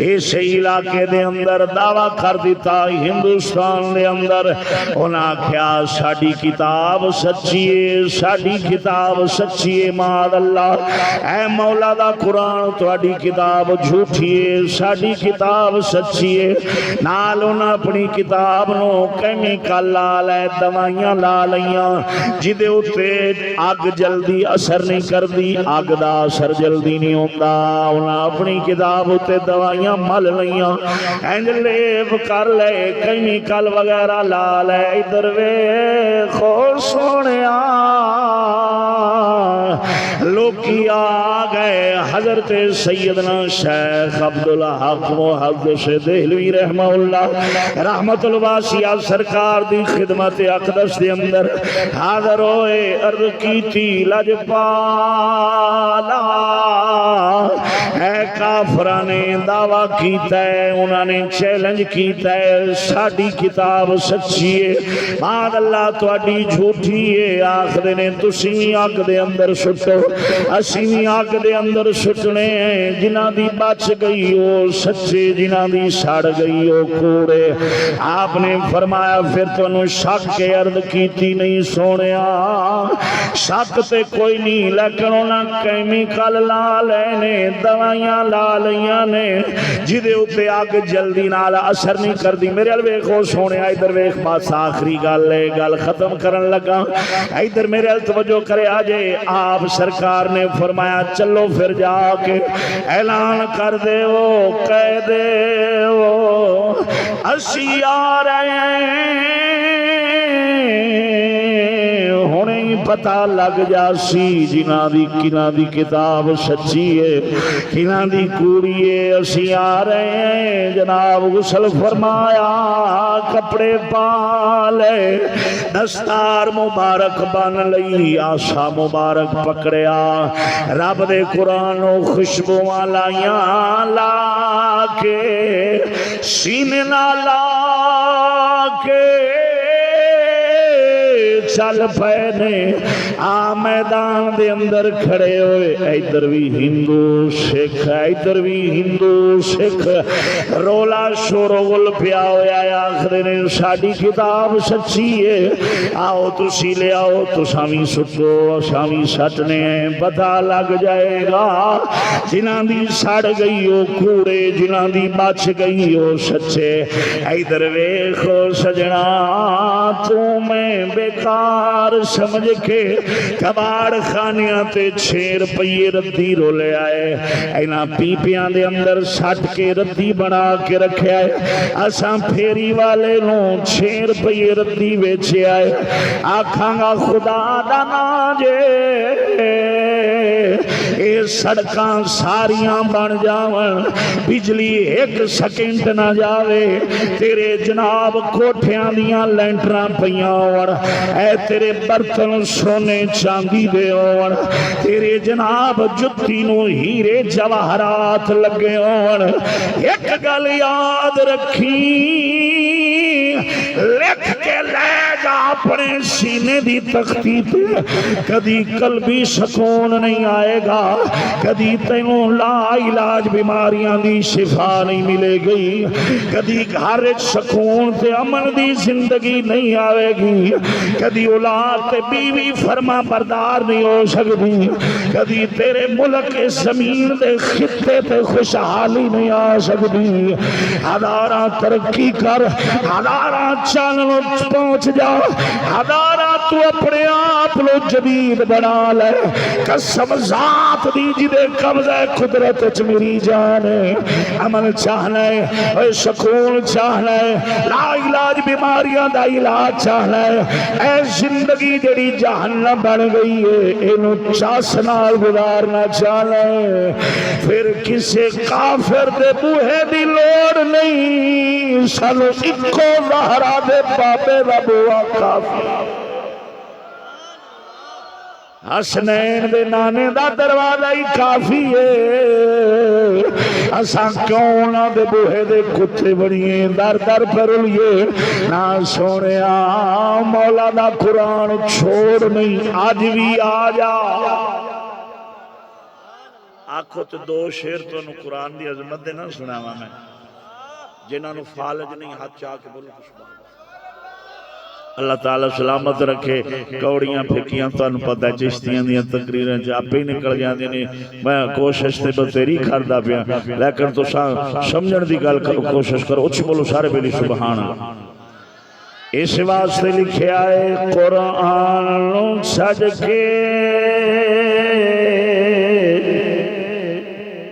Speaker 1: اس علاقے دے اندر دعویٰ کر دیتا ہندوستان دے اندر انہاں آکھیا ساڈی کتاب سچی ہے ساڈی کتاب سچی ہے معاذ اللہ اے مولا دا قرآن تہاڈی کتاب جھوٹی ہے ساڈی کتاب سچی ہے نال انہاں اپنی کتاب نو کیمیکل لا لے دوائیاں لا لیاں جدے اتے اگ جلدی اثر نہیں کر دی اگ دا اثر جلدی نہیں ہوتا انہاں اپنی کتاب اتے دوائیاں مل لیاں انجلیب کر لے کیمیکل وغیرہ لا لے ادھر ویکھو سونیا لوکی آ گئے حضرت سیدنا شیخ عبدالحق محدث دہلوی رحمہ اللہ رحمت الواسعہ سرکار دی خدمت اقدس دے اندر حاضر ہوئے عرض کی تھی لجپالا اے کافرہ نے دعویٰ کیتا ہے انہوں نے چیلنج کیتا ہے ساڈی کتاب سچی ہے بعد اللہ تواڈی جھوٹی ہے آخر نے تسی آگ دے اندر سٹو اسی آگ دے اندر سٹنے ہیں جنہ دی بچ گئی ہو سچے جنہ دی سڑ گئی ہو کوڑے آپ نے فرمایا پھر تو انہوں شک کے عرض کیتی نہیں سونیا شک تے کوئی نہیں لیکن انہوں کیمیکل لا لینے دوائیاں لا لیاں نے جدے اتے آگ جلدی نال اثر نہیں کر دی میرے الویخو سونیا ادھر ویخ بات آخری گل لے گل ختم کرن لگا ادھر میرے التوجہ کرے آجے آپ سرکار نے فرمایا چلو پھر جا کے اعلان کر دے وہ کہہ دے وہ اسی آ رہے ہیں پتہ لگ جاسی جنہاں دی کنہاں دی کتاب سچی ہے کنہاں دی کوڑی ہے اسی آ رہے ہیں جناب غسل فرمایا کپڑے پا لے دستار مبارک بن لئی آسا مبارک پکڑیا رب دے قرآن و خوشبو لائیاں لا کے سینے نہ لا کے چل پے نے آ میدان دے اندر کھڑے ہوئے ادھر بھی ہندو سکھ ادھر بھی ہندو سکھ رولا شورغل پیا ہویا آخر نے ساڈی کتاب سچی ہے آؤ تسی لے آؤ تساوی سٹو ساوی سٹنے ہیں پتہ لگ جائے گا جنہاں دی سڑ گئی ہو کوڑے جنہاں دی بچ گئی ہو سچے ادھر ویکھو سجنا تو میں بیکار سمجھ کے کباڑ خانیاں تے 6 روپیے ردی رو لے آئے اینا پیپیاں دے اندر سٹ کے ردی بنا کے رکھے آئے اساں پھیری والے نوں 6 روپیے ردی بیچے آئے آکھاں گا خدا دا نا جے اے سڑکاں ساریاں بن جاون بجلی 1 سیکنڈ نہ جاوے تیرے جناب کوٹھیاں دیاں لینٹراں پیاں اور اے تیرے برتن سونے چاندی دے اور تیرے جناب جتی نو ہیرے جواہرات لگے اور ایک گل یاد رکھی لکھ کے لے جا اپنے سینے دی تختی پہ کدی قلبی سکون نہیں آئے گا کدی تینوں لا علاج بیماریاں دی شفا نہیں ملے گی کدی گھر سکون تے امن دی زندگی نہیں آئے گی کدی اولاد تے بیوی فرما بردار نہیں ہو سکتی کدی تیرے ملک زمین دے خطے تے خوشحالی نہیں آ سکتی ہزاراں ترقی کر ہزاراں چانوں پہنچ جا ہزاراں تو اپنے آپ لو جدید بنا لے قسم ذات دی جدے قبضہ قدرت چ میری جان ہے امن چاہنا ہے اے سکون چاہنا ہے لا علاج بیماریاں دا علاج چاہنا ہے اے زندگی جڑی جہنم بن گئی ہے اینو چاس نال گزارنا چاہنا ہے پھر کسے کافر دے بوہے دی لوڑ نہیں سانو اکو زہرا دے بابے دا بوا کافی حسنین دے نانے دا دروازہ ہی کافی ہے اساں کیوں نہ دے بوہے دے کتے بنیے در در پر لیے نہ سونیا مولا دا قرآن چھوڑ نہیں آج بھی آ جا آنکھوں تو 2 شیر تو انہوں قرآن دی عظمت دے نہ سنا ہوا میں جنہوں نے فالج نہیں ہاتھ چاہ کے بولو کچھ بات اللہ تعالیٰ سلامت رکھے کوڑیاں پھکیاں تو انہوں پتہ چشتیاں دیاں تقریریں چاپے نکل جاں دینے میں کوشش تے بتیری کھردہ پیا لیکن تو سمجھن دی گل کرو کوشش کرو اچھ بولو سارے بیلی سبحان اس واسطے لکھے آئے قرآن سج کے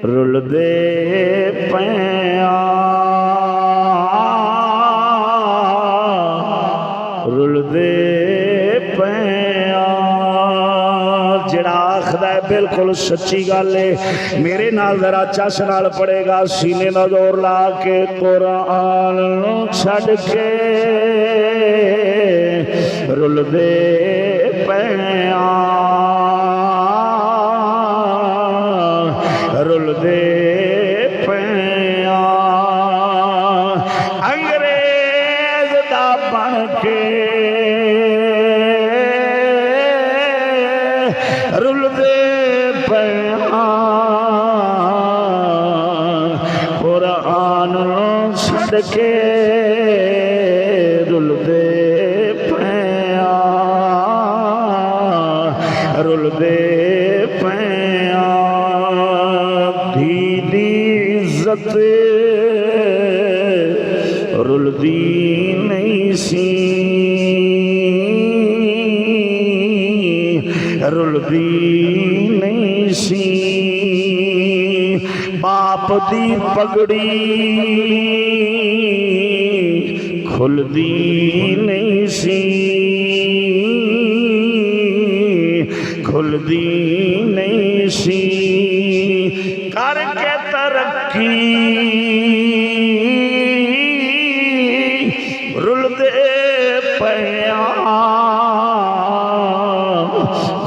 Speaker 1: رل دے پیاں رل دے پیاں جڑا آخدا ہے بالکل سچی گل ہے میرے نال ذرا چس نال پڑے گا سینے دا زور لا کے قرآن چھڈ کے رل دے پیاں رل دے پیاں انگریز دا بن کے رل دے پیاں قرآن چھڈ کے رل دے پیاں رل دے پیاں عزت رلدی نہیں سی رلدی نہیں سی باپ دی پگڑی کھلدی نہیں سی کھلدی نہیں سی کر کے ترقی رلدے پیاں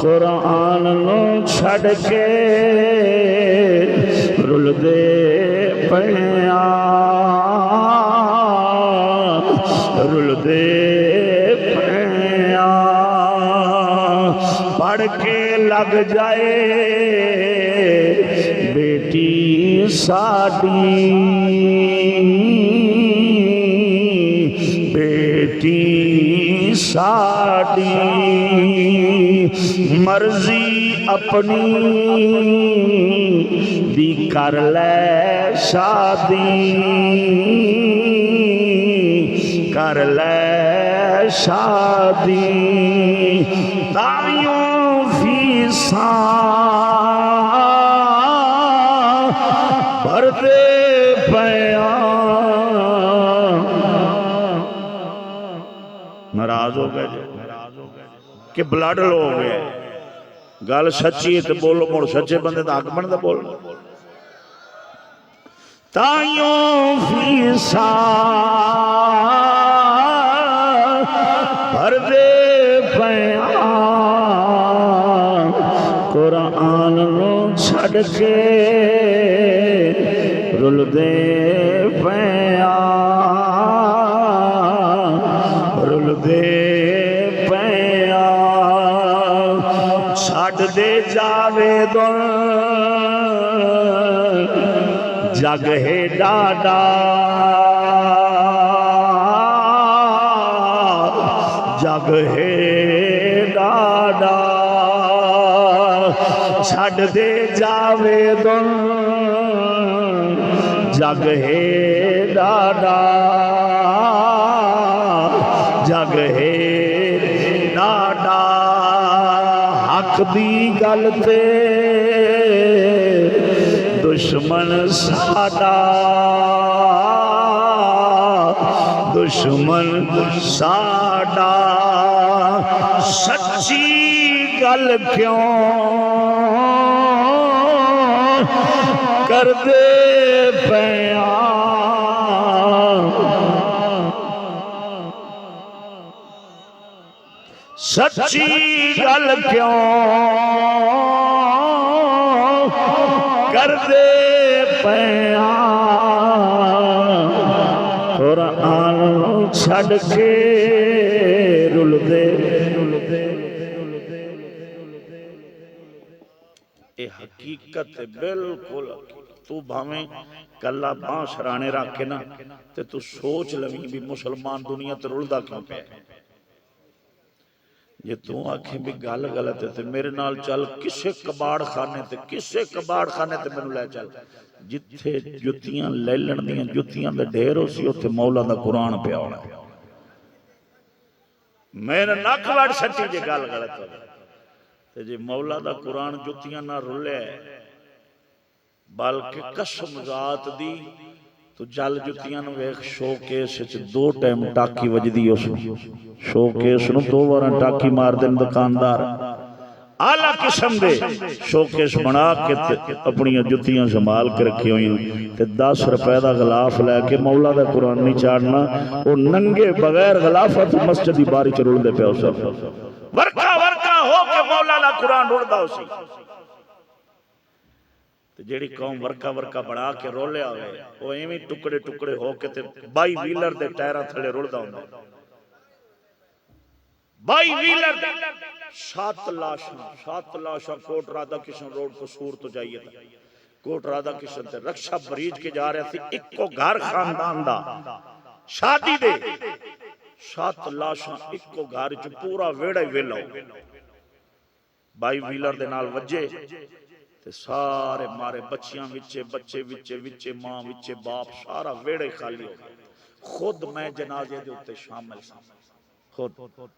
Speaker 1: قرآن نو چھڑ کے رلدے پیاں رلدے پیاں پڑھ کے لگ جائے بیٹی ساڈی بیٹی ساڈی مرضی اپنی دی کر لے شادی کر لے شادی تائیوں فیساں بھردے پیاں ناراض ہو گئے کہ بلڈ لو ہو گئے گل سچی ہے تو بولو مڑ سچے بندے دا حق بندا بول تائیوں فیساں بھردے پیاں قرآن نو چھڑ کے رلدے پیاں رلدے پیاں چھڑ دے جاوے دن جگ ہے ڈاڈا جگ ہے ڈاڈا چھڑ دے جاوے دن جگ ہے ڈاڈا جگ ہے ڈاڈا حق دی گل تے دشمن ساڈا دشمن ساڈا سچی گل کیوں کر دے پیاں سچی گل کیوں کر دے پیاں قرآن چھڑ کے رلدے اے حقیقت بالکل تو بھاویں کلا باں سرانے رکھ کے نا تے تو سوچ لویں بھی مسلمان دنیا تے رلدا کیوں پہ یہ تو آنکھیں بھی گل غلط ہے تے میرے نال چل کسے کباڑ خانے تے میں لے چل جتھے جتیاں لے لڑنیاں جتیاں دے ڈھیر ہو سی اتھے مولا دا قرآن پہ آنا ہے میں نے نک وڑ سٹی جے گل غلط ہو تے جے مولا دا قرآن جتیاں نہ رلے بلکہ قسم ذات دی تو جل جتیاں نو ایک شو کیس دو ٹائم ٹاکی وجدی اس شو کیس نو دو بارا ٹاکی مار دن دکاندار اعلیٰ قسم دے شو کیس بنا کے اپنی جتیاں سنبھال کے رکھی ہوئی تے 10 روپے دا غلاف لے کے مولا دا قرآن نہیں چاڑنا وہ ننگے بغیر غلافت مسجدی باری چ رول دے پیا اس ورکا ہو کے مولا دا قرآن رول دا اسی جیڑی قوم ورکا بڑھا کے رولے آوے وہ ایمی ٹکڑے ہو کے تے 22 ویلر دے ٹائرہ تھلے رول دا ہوندے 22 ویلر 7 لاشاں کوٹ رادھا کشن روڈ قصور تو جائیے تھا کوٹ رادھا کشن تے رکشہ بریج کے جا رہے تھے ایک کو گھر خاندان دا شادی دے 7 لاشاں ایک کو گھر جو پورا ویڑا ہی ویلا ہو 22 ویلر دے نال وجے تے سارے مارے بچیاں وچے بچے وچے ماں وچے باپ سارا ویڑے خالی ہو خود میں جنازے دے اتے شامل سا خود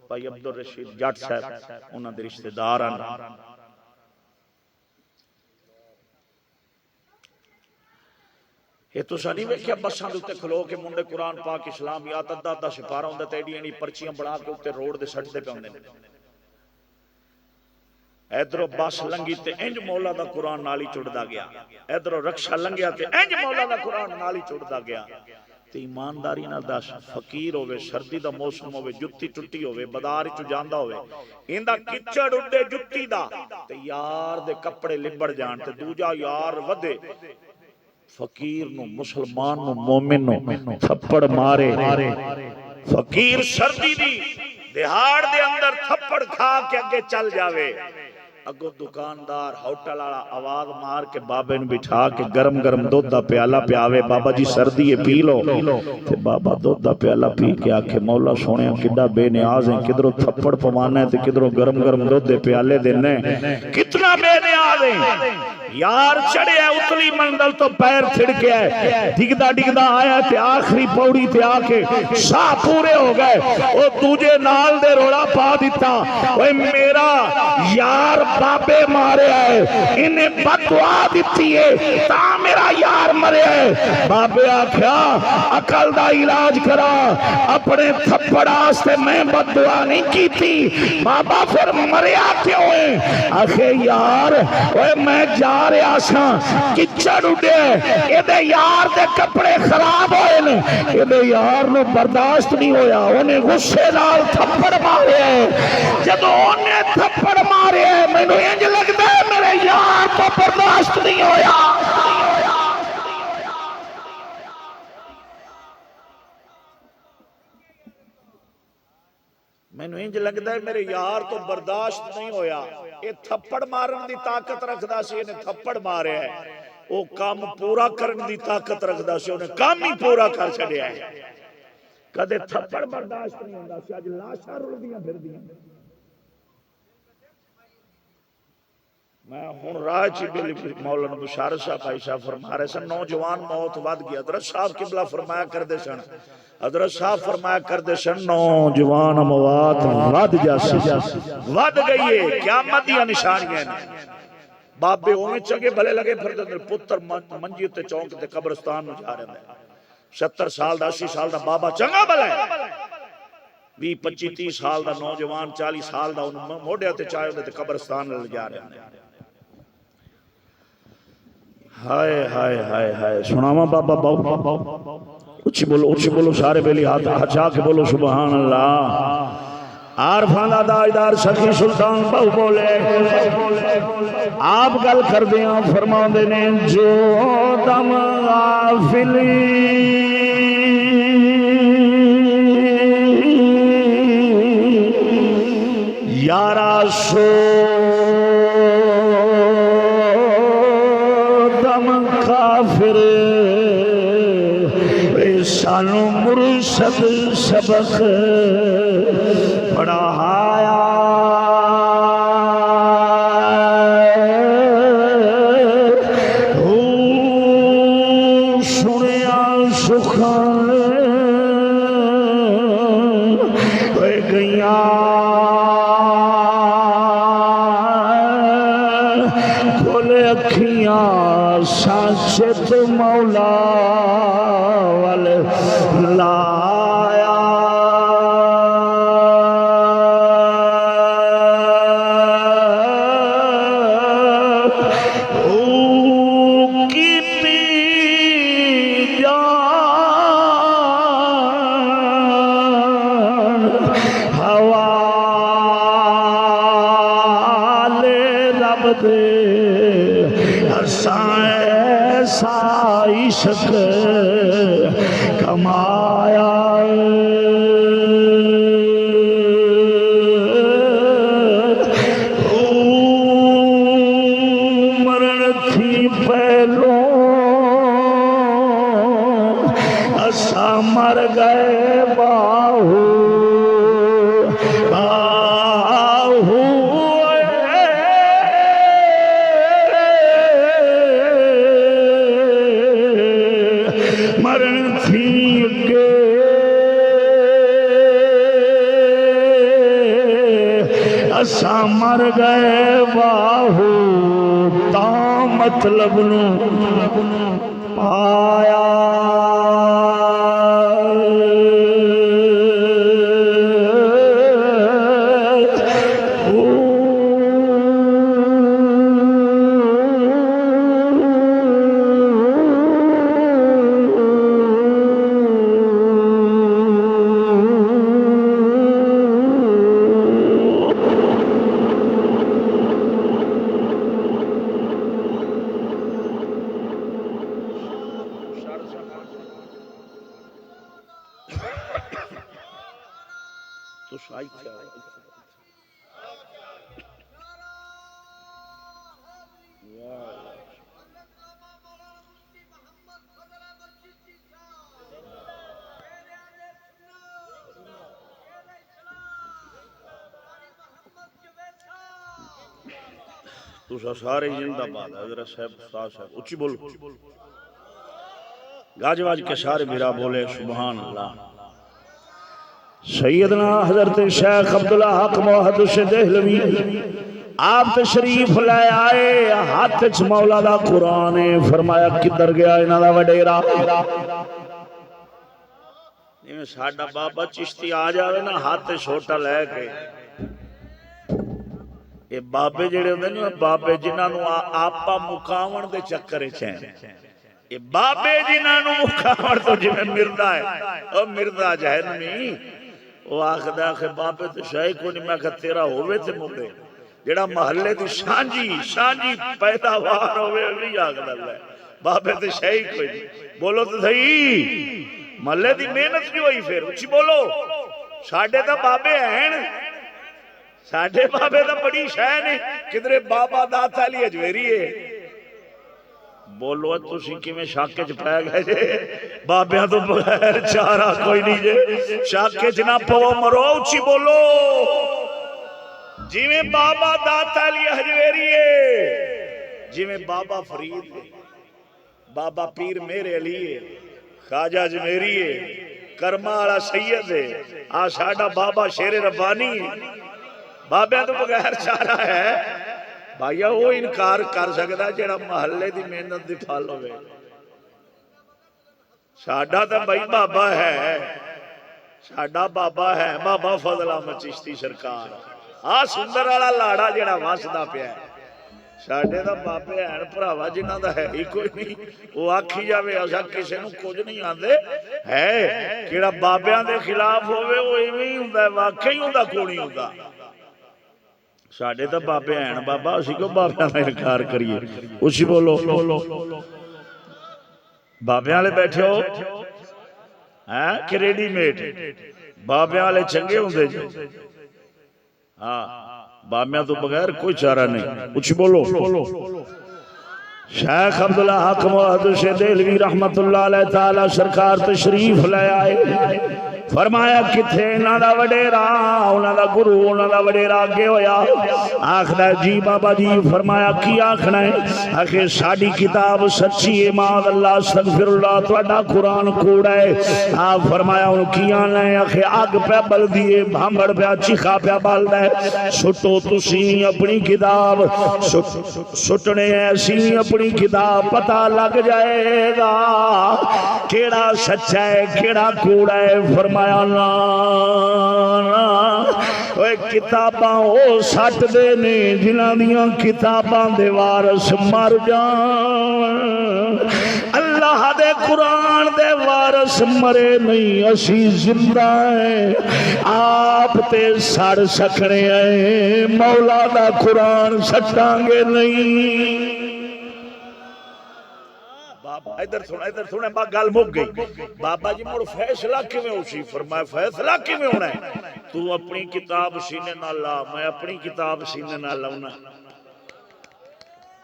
Speaker 1: بھائی عبدالرشید جٹ صاحب انہاں دے رشتہ دار آن یہ تو سا نہیں ویکھیا بساں دے اتے کھلو کے منڈے قرآن پاک اسلام یا تدہ سپارہ ہوندے تے ایڈی پرچیاں بنا کے اتے روڈ دے سٹ دے پہ ہوندے ادھروں بس لنگی تے انج مولا دا قرآن نالی چڑھدا گیا، ادھروں رکشا لنگیا تے انج مولا دا قرآن نالی چڑھدا گیا۔ تے ایمانداری نال دس، فقیر ہوئے، سردی دا موسم ہوئے، جتی ٹٹی ہوئے، بازار چ جاندا ہوئے، ایندا کچڑ اڈے جتی دا تے یار دے کپڑے لبڑ جان تے دوجا یار ودے، فقیر نو، مسلمان نو، مومن نو تھپڑ مارے، فقیر سردی دی دہاڑ دے اندر تھپڑ کھا کے اگے چل جاوے، اگو دکاندار ہوٹل والا آواز مار کے بابے نو بٹھا کے گرم گرم دودھ دا پیالہ پیاوے، بابا جی سردی ہے پی لو، تے بابا دودھ دا پیالہ پی کے آکھے مولا سونے کڈا بے نیاز ہیں، کدھروں تھپڑ پوانا ہے تے کدھروں گرم گرم دودھ دے پیالے دینے، کتنا بے نیاز ہیں۔ یار چڑھے ہے اتلی منزل تو پیر تھڑکے ہے، ڈگدا ڈگدا آیا تے آخری پوڑی تے آکے شاہ پورے ہو گئے، او تجھے نال دے روڑا پا دیتا، اوے میرا یار بابے مارے ہے، انہیں بدعا دیتی ہے تا میرا یار مرے ہے۔ بابے آکھیا عقل دا علاج کرا، اپنے تھپڑ آستے میں بدعا نہیں کی تھی، بابا پھر مریا کیوں ہے؟ آکھے یار اوے میں جا رہا سا، کچڑ اڈے، ایدے یار دے کپڑے خراب ہوئے، ایدے یار نو برداشت نہیں ہویا، انہیں غصے نال تھپڑ مارے ہے، جدو انہیں تھپڑ مارے ہے میں نے انج لگتا ہے میرے یار تو برداشت نہیں ہویا۔ میں نے انج لگتا ہے میرے یار تو برداشت نہیں ہویا، یہ تھپڑ مارن دی طاقت رکھدا سی، انہیں تھپڑ مارے ہے، وہ کام پورا کرن دی طاقت رکھدا سی، انہیں کام ہی پورا کر چھڑیا ہے۔ کدے تھپڑ برداشت نہیں ہوندا سی، اج لاشاں رل دیاں پھر دیاں۔ میں ہون راہ چی بلی مولانا بشارت صاحب بھائی صاحب فرما رہے سن، نوجوان موت ود گیا، حضرت صاحب قبلہ فرمایا کر دے سن، حضرت صاحب فرمایا کر دے سن، نوجوان موت ود جاسی، ود گئی ہے، قیامت دیا نشانیاں ہیں۔ بابے ہوئے چگے بھلے لگے پھر دے پتر منجی تے چونک تے قبرستان میں جا رہے ہیں، 70 سال دا 80 سال دا بابا چنگا بھلے، 20 25 30 سال دا نوجوان 40 سال دا موڑے تے چاہے تے قبرستان لے جا رہے ہیں۔ ہائے ہائے ہائے ہائے، سناواں بابا باؤ، اچھی بولو سارے بیلی ہاتھ ہچا کے بولو سبحان اللہ۔ عارفان دا داجدار سخی سلطان باؤ بولے، آپ گل کر دیاں فرما دینے، جو دم غافلی یارا سو کافر، سانو مرشد سبق پڑھایا، سنیا سخن گئیاں، کھولے اکھیاں سانچت مولا والے لایا، کیتی جان حوالے رب دے، ایسا عشق کمایا، مرن تھی پہلو اسا مر گئے باہو، مرن تھی کے اسا مر گئے باہو، تا مطلب نو آیا، تو سارے زندہ باد حضرت صاحب استاد صاحب اچھی بولو گاج واج کے سارے میرا بولے سبحان اللہ سیدنا حضرت شیخ عبداللہ حق محدث دہلوی آپ تشریف لے آئے ہاتھ چ مولا دا قرآن فرمایا کدھر گیا انہاں دا وڈیرا جویں ساڈا بابا چشتی آ جاوے نا ہاتھ چھوٹا لے کے یہ بابے جڑے ہوندے نے بابے جنہاں نو آپا مکاون دے چکر وچ ہیں یہ بابے جنہاں نو مکاون تو جویں مردا ہے او مردا جہنمی او آکھدا کہ بابے تو شاہی کو نہیں میں کہ تیرا ہووے تے مردے جڑا محلے دی سانجی پیداوار ہووے نہیں آکھدا ہے بابے تے شاہی کوئی نہیں بولو تو صحیح محلے دی محنت جو ہوئی پھر اچھی بولو ساڈے تے بابے ہیں ساڈے بابے دا بڑی شے نے کدھر بابا داتا علی اجویری ہے بولو تسی کیویں شاکے چ پے گئے جے بابیاں تو بغیر چارہ کوئی نہیں جے شاکے چ نہ پو مرو اچھی بولو جویں بابا داتا علی اجویری ہے جویں بابا فرید ہے بابا پیر میرے علی ہے خواجہ اجمیری ہے کرما والا سید ہے آ ساڈا بابا شیر ربانی ہے بابے تو بغیر چارہ ہے بھائیا وہ انکار کر سکتا جڑا محلے دی محنت دی پھل ہوئے ساڈا تو بھائی بابا ہے ساڈا بابا ہے بابا فضل احمد چشتی سرکار آ سندر والا لاڑا جڑا وسدا پیا ہے ساڈے دا بابے ہیں بھراوا جنہاں دا ہے ہی کوئی نہیں وہ آکھی جاوے اساں کسے نوں کچھ نہیں آندے ہے کیڑا بابیاں دے خلاف ہوے وہ ایویں ہی ہوندا ہے واقعی ہوندا کوئی نہیں ہوندا ساڈے تے بابے ہیں بابا اسی کو بابیاں دا انکار کریے اسی بولو بابیاں والے بیٹھے ہو ہیں کہ ریڈی میڈ بابیاں والے چنگے ہوندے جی ہاں بابیاں تو بغیر کوئی چارہ نہیں کچھ بولو شیخ عبداللہ حق محدث دہلوی رحمت اللہ علیہ تعالی سرکار تشریف لے آئے فرمایا کتھے انہاں دا وڈیرا انہاں دا گرو انہاں دا وڈیرا اگے ہویا آکھدا جی بابا جی فرمایا کی آکھنا ہے آکھے ساڈی کتاب سچی ہے معاذ اللہ استغفر اللہ تہاڈا قرآن کوڑا ہے آپ فرمایا ہن کی آنا ہے آکھے اگ پہ بل دیے بھامڑ پہ چیخا پہ بالدا ہے سٹو تسی اپنی کتاب سٹنے ایسی اپنی کتاب پتہ لگ جائے گا کیڑا سچا ہے کیڑا کوڑا ہے فرمایا کتاباں او سٹ دے نے جنہاں دیاں کتاباں دے وارث مر جان اللہ دے قرآن دے وارث مرے نہیں اسی زندہ ہیں آپ تے سڑ سکنے ہیں مولا دا قرآن سٹاں گے نہیں ادھر سونا گل مک گئی بابا جی مڑ فیصلہ کیویں ہوسی فرمایا فیصلہ کیویں ہونا ہے تو اپنی کتاب سینے نال لا میں اپنی کتاب سینے نال لاؤنا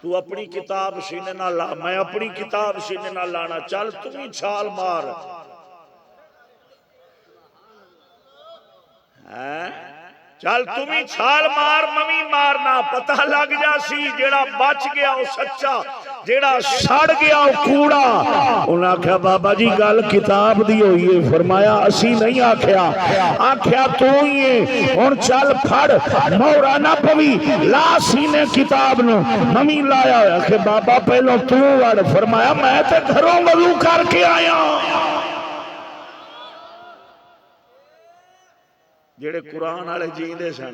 Speaker 1: تو اپنی کتاب سینے نال لا میں اپنی کتاب سینے نال لانا چل تم ہی چھال مار چل تم ہی چھال مار ممی مارنا پتہ لگ جاسی جیڑا بچ گیا وہ سچا جیڑا سڑ گیا وہ کوڑا انہاں آکھیا بابا جی گل کتاب دی ہوئی ہے فرمایا اسی نہیں آکھیا آکھیا تو ہی ہے ہن چل پھڑ مورا نہ پوی لا سینے کتاب نو ممی لایا ہوا کہ بابا پہلو تو وڑ فرمایا میں تے گھروں وضو کر کے آیا جڑے قرآن والے جیندے سن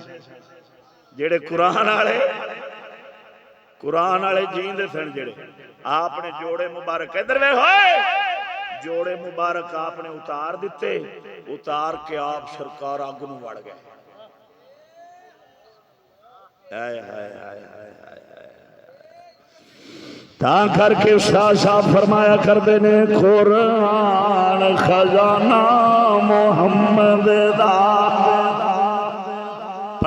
Speaker 1: جڑے قرآن والے جیندے سن جڑے آپ نے جوڑے مبارک ادھر وے ہوئے جوڑے مبارک آپ نے اتار دیتے اتار کے آپ سرکار آگ نو وڑ گئے تا کر کے شاہ صاحب فرمایا کر دینے قرآن خزانہ محمد دا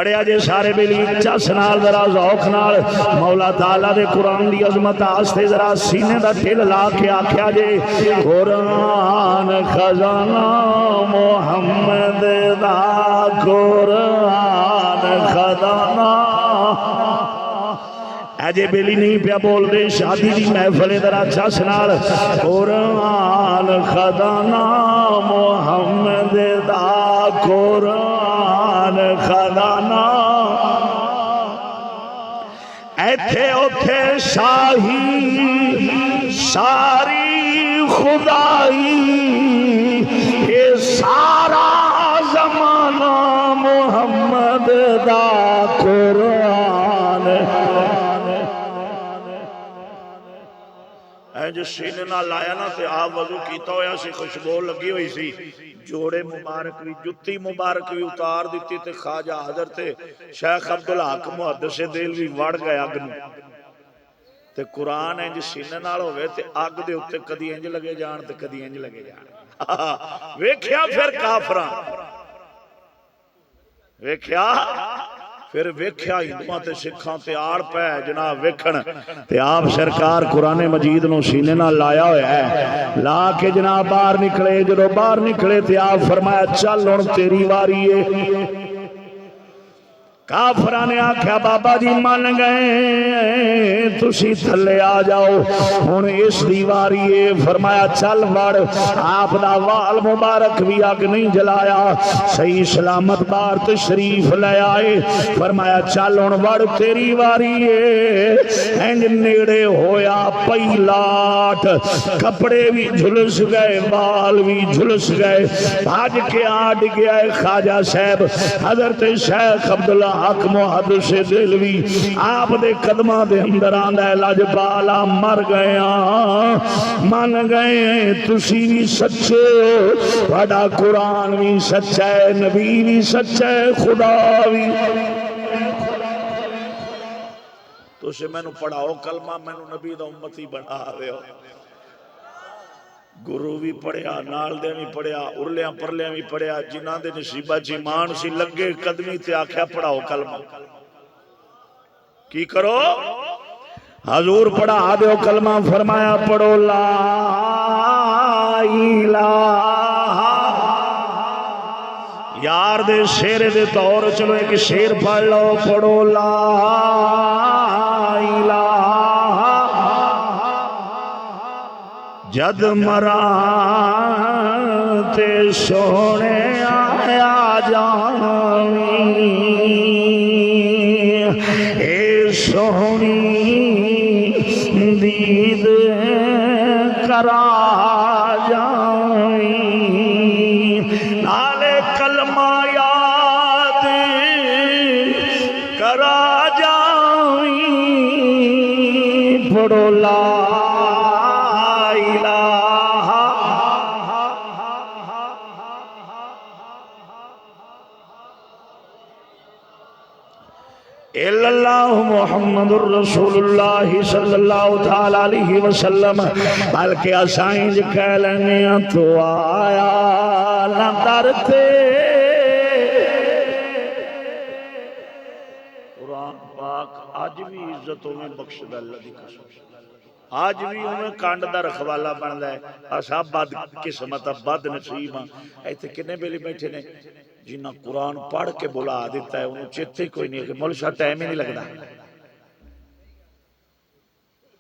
Speaker 1: پڑھیا جے سارے بلی چس نال ذرا ذوق نال مولا تعالی دے قرآن دی عظمت واسطے ذرا سینے دا ٹھل لا کے آکھیا جے قرآن خزانہ محمد دا قرآن خزانہ اجے بیلی نہیں پیا بول دے شادی دی محفل ذرا چس نال قرآن خزانہ محمد دا قرآن خزانہ ایتھے اوتھے شاہی ساری خدائی یہ سارا زمانہ محمد دا قرآن جو سینے نہ لایا نا تے آپ وضو کیتا ہویا سی خوشبو لگی ہوئی سی جوڑے مبارک بھی جتی مبارک بھی اتار دیتی تے خواجہ حضرت شیخ عبدالحق محدث دہلوی وڑ گئے اگ نو تے قرآن انج سینے نال ہوئے تے اگ دے اوتے کدی انج لگے جان تے کدی انج لگے جان ویکھیا پھر کافراں ویکھیا پھر ویکھیا ہندوؤں تے سکھاں تے آڑ پہ جناب ویکھن تے آپ سرکار قرآن مجید نو سینے نہ لایا ہویا ہے لا کے جناب باہر نکلے جدو باہر نکلے تے آپ فرمایا چل ہن تیری واری ہے کافرہ نے آکھیا بابا جی مان گئے تسی تھلے آ جاؤ ہن اس دیواری ہے فرمایا چل وڑ آپ دا وال مبارک بھی اگ نہیں جلایا صحیح سلامت بار تشریف لے آئے فرمایا چل ہن وڑ تیری واری ہے انج نیڑے ہویا پئی لاٹ کپڑے بھی جھلس گئے وال بھی جھلس گئے بھاج کے آڈ گیا ہے خواجہ صاحب حضرت شیخ عبداللہ حق محدث دہلوی آپ دے قدمہ دے اندر آندہ لاجپالا مر گیا مان گئے تسی بھی سچے بڑا قرآن بھی سچا ہے نبی بھی سچا ہے خدا بھی تو سے میں نو پڑھاؤ کلمہ میں نو نبی دا امتی بنا دے ہو گرو بھی پڑھیا نال دے بھی پڑھیا ارلیاں پرلیاں بھی پڑھیا جنہاں دے نصیبہ جیمان سی لگے قدمی تے آکھیا پڑھاؤ کلمہ کی کرو حضور پڑھا دیو کلمہ فرمایا پڑھو لا الہ یار دے شیر دے طور چلو ایک شیر پڑھ لو پڑھو لا الہ جد مران تے سونے آیا جانی اے سونی دید کرا جانی نالے کلمہ یاد کرا جانی پڑھو لا اللہ محمد الرسول اللہ صلی اللہ تعالیٰ علیہ وسلم بلکہ اسائنج کہہ لینے تو آیا نہ درتے قرآن پاک آج بھی عزتوں میں بخش دا اللہ دی قسم آج بھی انہیں کانڈ دا رکھوالا بن دے اسا بد قسمت بد نصیب ایتھے کنے بیلی بیٹھے نے جنہ قرآن پڑھ کے بلا دیتا ہے انہوں چیتے کوئی نہیں ہے کہ مولشاہ ٹائم ہی نہیں لگنا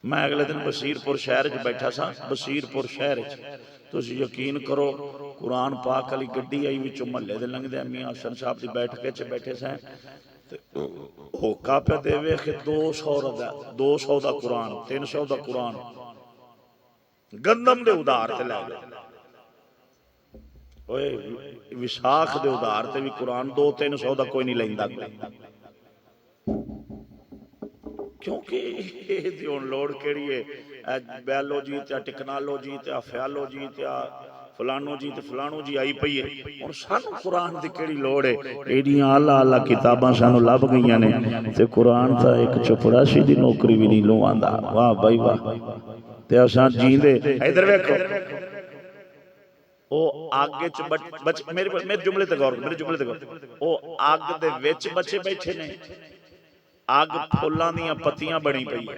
Speaker 1: میں اگلے دن بصیر پور شہر جو بیٹھا سا بصیر پور شہر تو یقین کرو قرآن پاک علی گڈی آئی وچو محلے دے لنگ دے میاں حسن صاحب دی بیٹھ کے بیٹھے سائیں ہوکا پہ دے وے کہ 200 دا قرآن 300 دا قرآن گندم دے ادار تے لے گئے وشاخ دے ادار تے بھی قرآن 200-300 دا کوئی نہیں لیندا کیونکہ یہ دیون لوڑ کیڑی ہے بیالوجی تے ٹیکنالوجی تے فیالوجی تے فلانو جی تے فلانو جی آئی پئی ہے اور سانو قرآن دی کیڑی لوڑ ہے ایڈیاں اعلیٰ کتاباں سانو لب گئیاں نے تے قرآن تا ایک چپڑاسی دی نوکری بھی نہیں لواندا واہ بھائی واہ تے اساں جیندے ادھر ویکھو او آگ بچ میرے جملے تے غور کرو، میرے جملے تے غور، او آگ دے وچ بچے بیٹھے نے، آگ پھلاں دیاں پتیاں بنی پئی ہے،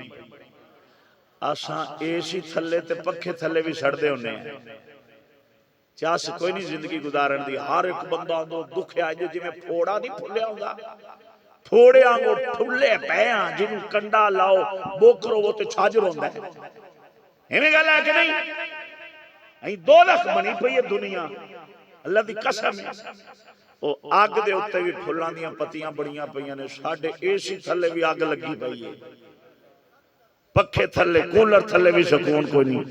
Speaker 1: اساں اسی تھلے تے پکھے تھلے بھی سڑدے ہونے ہیں، چاس کوئی نہیں زندگی گزارن دی، ہر ایک بندہ اندر دکھ آئے جو میں پھوڑا نہیں پھلیا ہوندا، پھوڑے آنگو ٹھلے پیاں جنہوں کنڈا لاؤ بوکرو وہ تے چھاجر ہوندا ہے، ہمیں گا ہے کہ نہیں؟ دو لکھ بنی پئی ہے دنیا، اللہ دی قسم ہے، وہ آگ دے ہوتے بھی پھلان دیاں پتیاں بڑیاں پئیاں نے، ساڑھے ایسی تھلے بھی آگ لگی پئی ہے، پکھے تھلے کولر تھلے بھی سکون کوئی نہیں،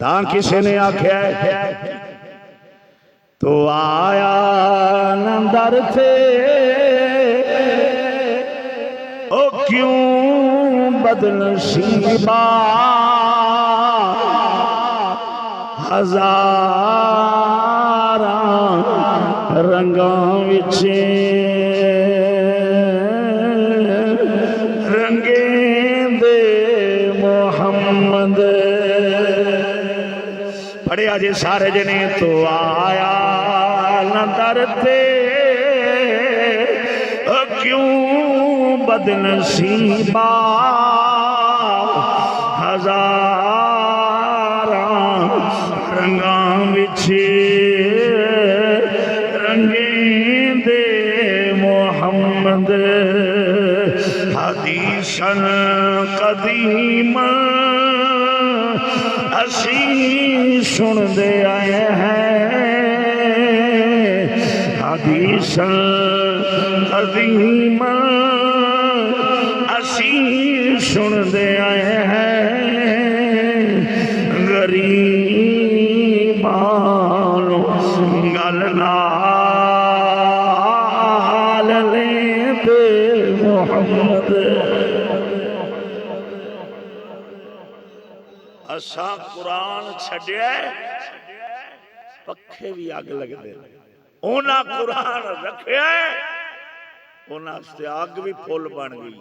Speaker 1: تاں کسی نے آکھیا ہے تو آیا نندر تھے او کیوں بدنصیبا ہزاراں رنگاں وچ رنگیں دے محمد، پڑھے آجے سارے جنے تو آیا نندر تے کیوں بدنصیبا ہزاراں رنگاں وچ رنگیں دے محمد، حدیثاً قدیماً اسی سن دے آئے ہیں، حدیثاً قدیماً اسی سن دے آئے ہیں، غریبانو گل نال لیں تے محمد، اساں قرآن چھڑیا پکھے بھی آگ لگ دے، اونا قرآن رکھیا ہے اونا سے آگ بھی پھول بن گئی،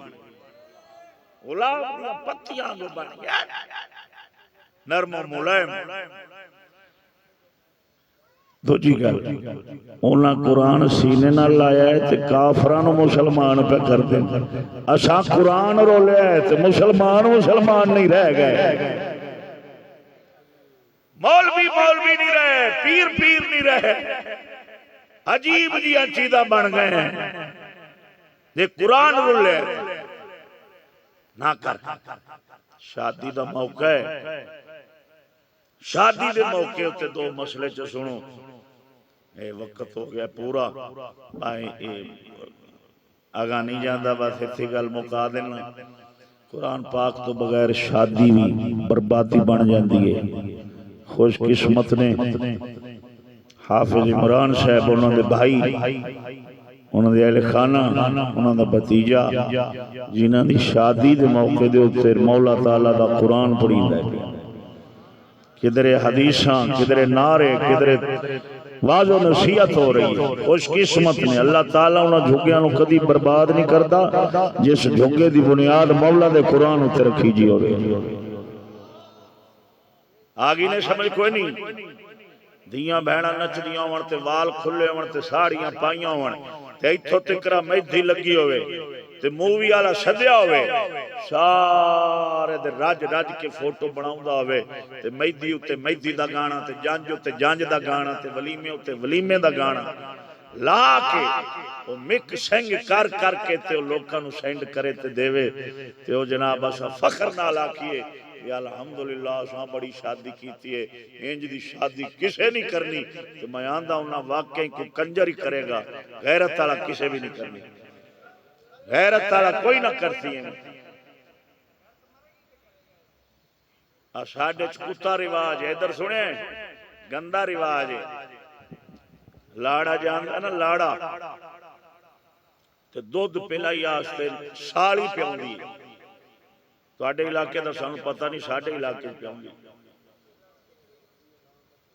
Speaker 1: غلاب دیا پتیاں بھی بن گیا، نرم و ملائم، دو جی گل اونا قرآن سینے نہ لایا ہے تے کافران و مسلمان پہ کر دیں، اساں قرآن رو لیا ہے تے مسلمان نہیں رہ گئے، مولوی نہیں رہے، پیر نہیں رہے، عجیب جی چیزاں بن گئے ہیں، یہ قرآن رو لے نہ کر، شادی دا موقع ہے، شادی دے موقع ہوتے دو مسئلے چ سنو، اے وقت ہو گیا پورا، آگاہ نہیں جاندہ بس اتھی گل مکا دینا، قرآن پاک تو بغیر شادی بھی بربادی بن جاندی ہے، خوش قسمت نے حافظ عمران صاحب انہوں نے بھائی انہوں نے اہل خانہ انہوں نے بتیجہ جنہوں نے شادی دے موقع دے اتر مولا تعالیٰ دا قرآن پڑھی دے گئے، کدھر حدیثاں کدھر نعرے کدھر واضح و نصیحت ہو رہی ہے، خوش قسمت نے اللہ تعالیٰ انہوں جھگیاں نو کدی برباد نہیں کرتا، جس جھگے دی بنیاد مولا دے قرآن اتر رکھی جی ہو رہی ہے، آگی نے سمجھ کوئی نہیں، دیاں بہنہ نچ دیاں ہونے تے وال کھلے ہونے تے ساڑیاں پائیاں ہونے تے ایتھو تکرہ مہدی لگی ہوئے تے مووی والا سدیا ہوئے، سارے دے راج کے فوٹو بناؤں دا ہوئے تے مہدی ہوتے مہدی دا گانا تے جانج ہوتے جانج دا گانا تے ولیمے ہوتے ولیمے دا گانا لا کے وہ مک سنگ کر کے تے وہ لوگاں نو سینڈ کرے تے دیوے تے وہ جناب اسا فخر نہ لاکھیے یا الحمدللہ اساں بڑی شادی کیتی ہے، انج دی شادی کسے نہیں کرنی، تو میں آندہ انہاں واقعی کو کنجر ہی کرے گا، غیرت تعالیٰ کسے بھی نہیں کرنی، غیرت تعالیٰ کوئی نہ کرتی ہے، ساڈے کتا رواج ہے، ادھر سنے گندا رواج ہے، لاڑا جاندا نا لاڑا تے دودھ پلائی آستے سالی پیاؤں دی، تو آڈے علاقے دا سانو پتہ نہیں ساڈے علاقے پیاؤں دی،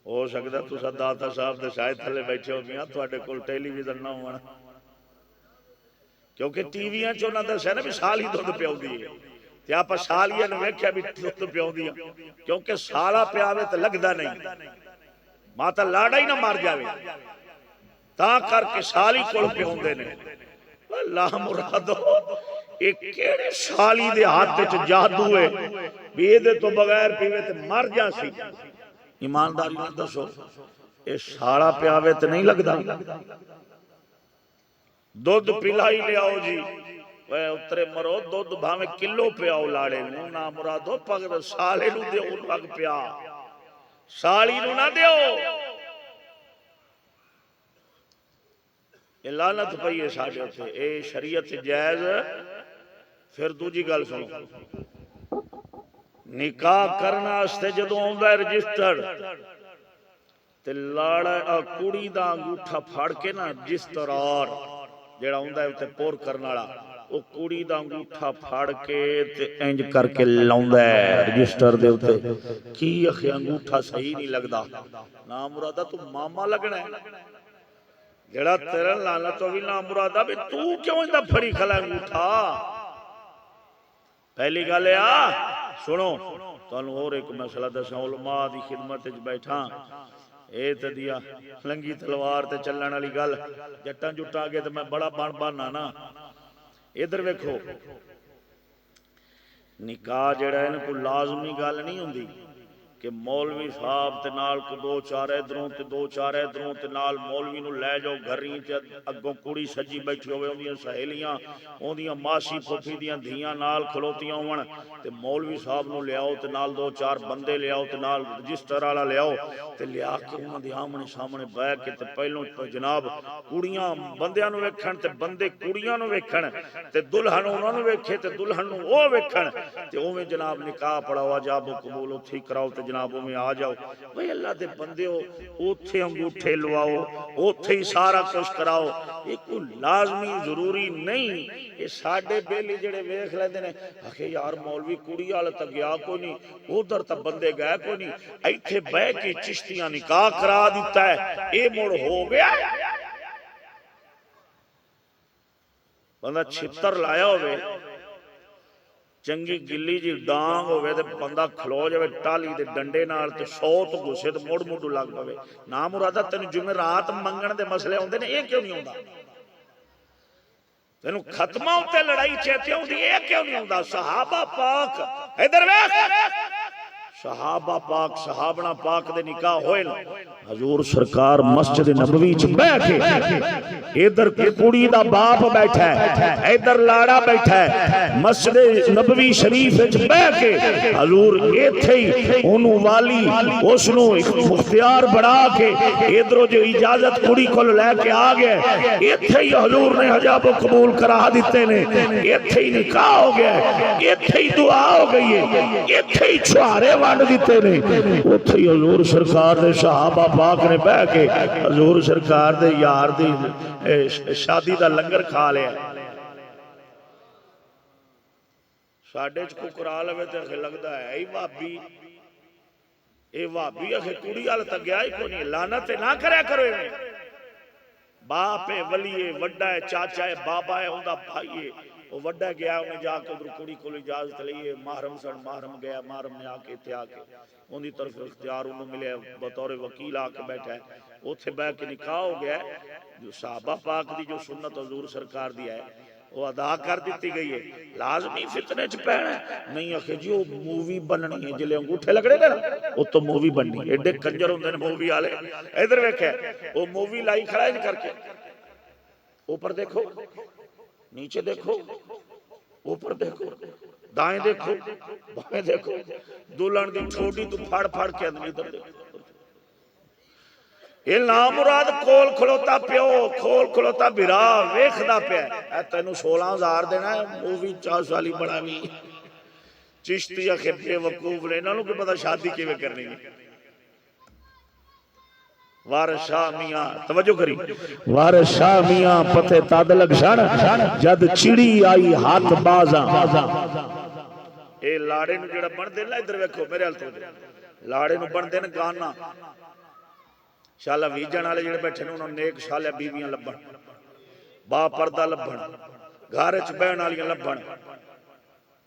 Speaker 1: ہو سکتا تو سا داتا صاحب دے شاید تھلے بیٹھے ہو گیا تو آڈے کل ٹیلی ویزن نہ ہونا، کیونکہ ٹی ویاں چونا دا سہنا بھی سالی دودھ پیاؤں دی ہے، تے آپ سالیاں نے ویکھیا بھی دودھ پیاؤندیاں کیونکہ سالا پیاوے تے لگدا نہیں ماتا لاڑا ہی نہ مار جاوے تا کر کے سالی کول پیاوندے نے اللہ مرادو ایک کیڑے سالی دے ہاتھ وچ جادو ہے بھی دے تو بغیر پیوے تے مر جاسی ایمانداری نال دسو اے سالا پیاوے تے نہیں لگدا دودھ پلائی لے آؤ جی وے اترے مرو دودھ بھاویں کلو پیاؤ لاڑے نو نا مرادو پگ سالے نو دیو پگ پیا سالی نو نہ دیو یہ لعنت پئی ہے ساڈے اوتے اے شریعت جائز پھر دوجی گل سنو نکاح کرنا واسطے جدوں آوندا ہے رجسٹر تے لاڑا کڑی دا انگوٹھا پھڑ کے نا رجسٹر اور جڑا ہوندا ہے تے پور کرن والا او کڑی دا انگوٹھا پھڑ کے تے انج کر کے لاوندا ہے رجسٹر دے اوتے کی اخ انگوٹھا صحیح نہیں لگدا نا مرادا تو ماما لگنا ہے جڑا تیرا لعنت ہوئی نا مرادا بھی تو کیوں اندا پھڑی کھلا انگوٹھا پہلی گل ہے سنو تانوں اور ایک مسئلہ دساں علماء دی خدمت وچ بیٹھا اے تے دیا لنگی تلوار تے چلن والی گل جٹاں جٹا کے تے میں بڑا بن نا ادھر ویکھو نکاح جڑا ہے نا کوئی لازمی گل نہیں ہوندی کہ مولوی صاحب تے نال کو دو چار ادھروں تے دو چار ادھروں تے نال مولوی نو لے جاؤ گھریں تے اگوں کڑی سجی بیٹھی ہوے اوندیاں سہیلیاں اوندیاں ماسی پھوپھی دیاں دھیاں نال کھلوتیاں ہون تے مولوی صاحب نو لے آؤ تے نال دو چار بندے لے آؤ تے نال رجسٹر والا لے آؤ تے لیا کے انہاں دے آمنے سامنے بیٹھ کے تے پہلوں جناب کڑیاں بندیاں نو ویکھن تے بندے کڑیاں نو ویکھن تے دلہن انہاں نو ویکھے تے دلہن نو او ویکھن تے اوویں جناب نکاح پڑھاؤ جاب قبول اوتھے کراؤ تے جناب میں آ جاؤ بھئی اللہ دے بندے ہو اوتھے انگوٹھے لواؤ اوتھے ہی سارا کچھ کراؤ یہ کوئی لازمی ضروری نہیں یہ ساڈے بیلی جڑے ویکھ لیندے نے آکھے یار مولوی کڑی وال تے گیا کوئی نہیں ادھر تے بندے گئے کوئی نہیں ایتھے بیٹھ کے چشتیاں نکاح کرا دیتا ہے اے مڑ ہو گیا بندہ چھتر لایا ہوئے چنگی گلی جی ڈانگ ہوئے تے بندہ کھلو جاوے ٹالی دے ڈنڈے نال تے سوت گھسے تے موڑ موڑ لگ پوے نا مرادہ تینوں جمعرات منگن دے مسئلے ہوندے نے اے کیوں نہیں ہوندا تینوں ختمہ ہوتے لڑائی چیتے ہوندی اے کیوں نہیں ہوندا صحابہ پاک ادھر ویکھ صحابہ پاک صحابہ پاک دے نکاح ہوئے نا حضور سرکار مسجد نبوی چ بیٹھ کے ادھر کڑی دا باپ بیٹھا ہے ادھر لاڑا بیٹھا ہے مسجد نبوی شریف وچ بیٹھ کے حضور ایتھے ہی اونوں والی اس نو مختار بنا کے ادھروں جو اجازت کڑی کول لے کے آ گئے ایتھے ہی حضور نے حجاب قبول کرا دیتے نے ایتھے ہی نکاح ہو گیا ایتھے ہی دعا ہو گئی ہے ایتھے ہی چھوارے وانڈ دیتے نے اوتھے ہی حضور سرکار دے صحابہ پاک نے بہ کے حضور سرکار دے یار دی شادی دا لنگر کھا لیا ساڈے چ کو کرا لوے تے اکھے لگدا ہے اے بھابی اے بھابی اکھے کڑی وال تے گیا ہی کوئی نہیں لعنت نہ کریا کرو ایویں باپ ہے ولی ہے وڈا ہے چاچا ہے بابا ہے اوندا بھائی ہے وہ وڈا گیا انہیں جا کے ادھر کڑی کو اجازت لئیے محرم سن محرم گیا محرم نے آ کے تے آ کے ان دی طرف اختیار انہوں ملے بطور وکیل آ کے بیٹھا ہے اوتھے بیٹھ کے نکاح ہو گیا ہے جو صحابہ پاک دی جو سنت حضور سرکار دی ہے وہ ادا کر دیتی گئی ہے لازمی فتنے چ پینا نہیں آکھے جی وہ مووی بننی ہے جلے انگوٹھے لگڑے نا وہ تو مووی بننی ہے ایڈے کنجر ہوندے نے مووی والے ادھر ویکھے وہ مووی لائی کھڑا ہے کر کے اوپر دیکھو نیچے دیکھو اوپر دیکھو دائیں دیکھو بائیں دیکھو دلہن دی چھوٹی تو پھاڑ پھاڑ کے اندر ادھر دیکھو یہ نامراد کول کھلوتا پیو کھول کھلوتا برا ویکھدا پیا اے تینوں 16,000 دینا ہے مووی 40 والی بناوی چشتی اکھے بے وقوف نے انہاں نوں کی پتہ شادی کیویں کرنی ہے وارث شاہ میاں توجہ کری وارث شاہ میاں پتے تاد لگ سن جد چڑی آئی ہاتھ بازاں اے لاڑے نو جڑا بن دے نا ادھر ویکھو میرے ہل توجہ لاڑے نو بن دے نا گانا شالا ویجن والے جڑے بیٹھے نے انہاں نیک شالے بیویاں لبن با پردہ لبن گھر وچ بہن والیاں لبن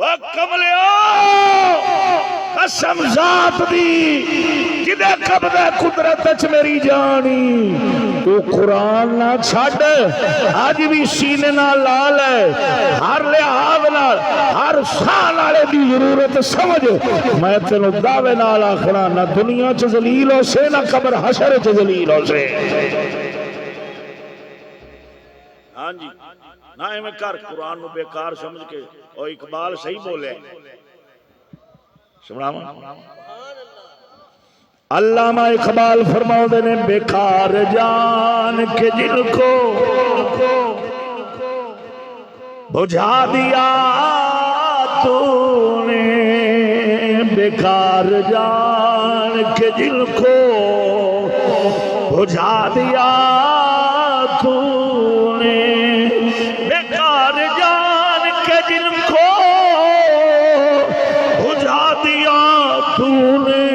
Speaker 1: وہ کملیو قسم ذات دی جدے قبضہ قدرت اچ میری جانی تو قرآن نہ چھڑ آج بھی سینے نہ لال ہے ہر لحاظ نال ہر سال والے دی ضرورت سمجھ میں تینوں دعوے نال آخنا نہ دنیا چ ذلیل ہو سے نہ قبر حشر چ ذلیل ہو سے ہاں جی نہ ایویں کر قرآن نو بیکار سمجھ کے او اقبال صحیح بولے سبحان علامہ اقبال فرماؤں نے بیکار جان کے جن کو بجھا دیا تو نے بیکار جان کے جن کو بجھا دیا تو نے بیکار جان کے جن کو بجھا دیا تو نے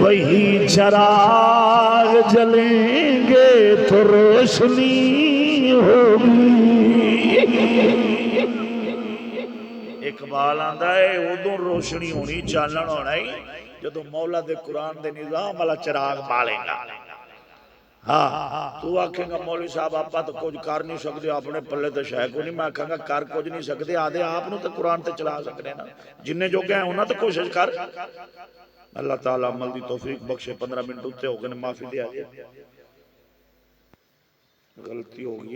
Speaker 1: وہی چراغ جلیں گے تو روشنی ہوگی اقبال آندا ہے ادوں روشنی ہونی چانن ہونا ہی جدو مولا دے قرآن دے نظام والا چراغ بالے گا ہاں تو آکھیں گا مولوی صاحب آپ تو کچھ کر نہیں سکتے اپنے پلے تو شے کو نہیں میں آکھاں گا کر کچھ نہیں سکتے آدھے آپ تو قرآن تے چلا سکتے نا جنہیں جو گئے انہاں تو کوشش کر اللہ تعالیٰ عمل دی توفیق بخشے 15 منٹ ہوتے ہو گئے معافی دیا غلطی ہو گئی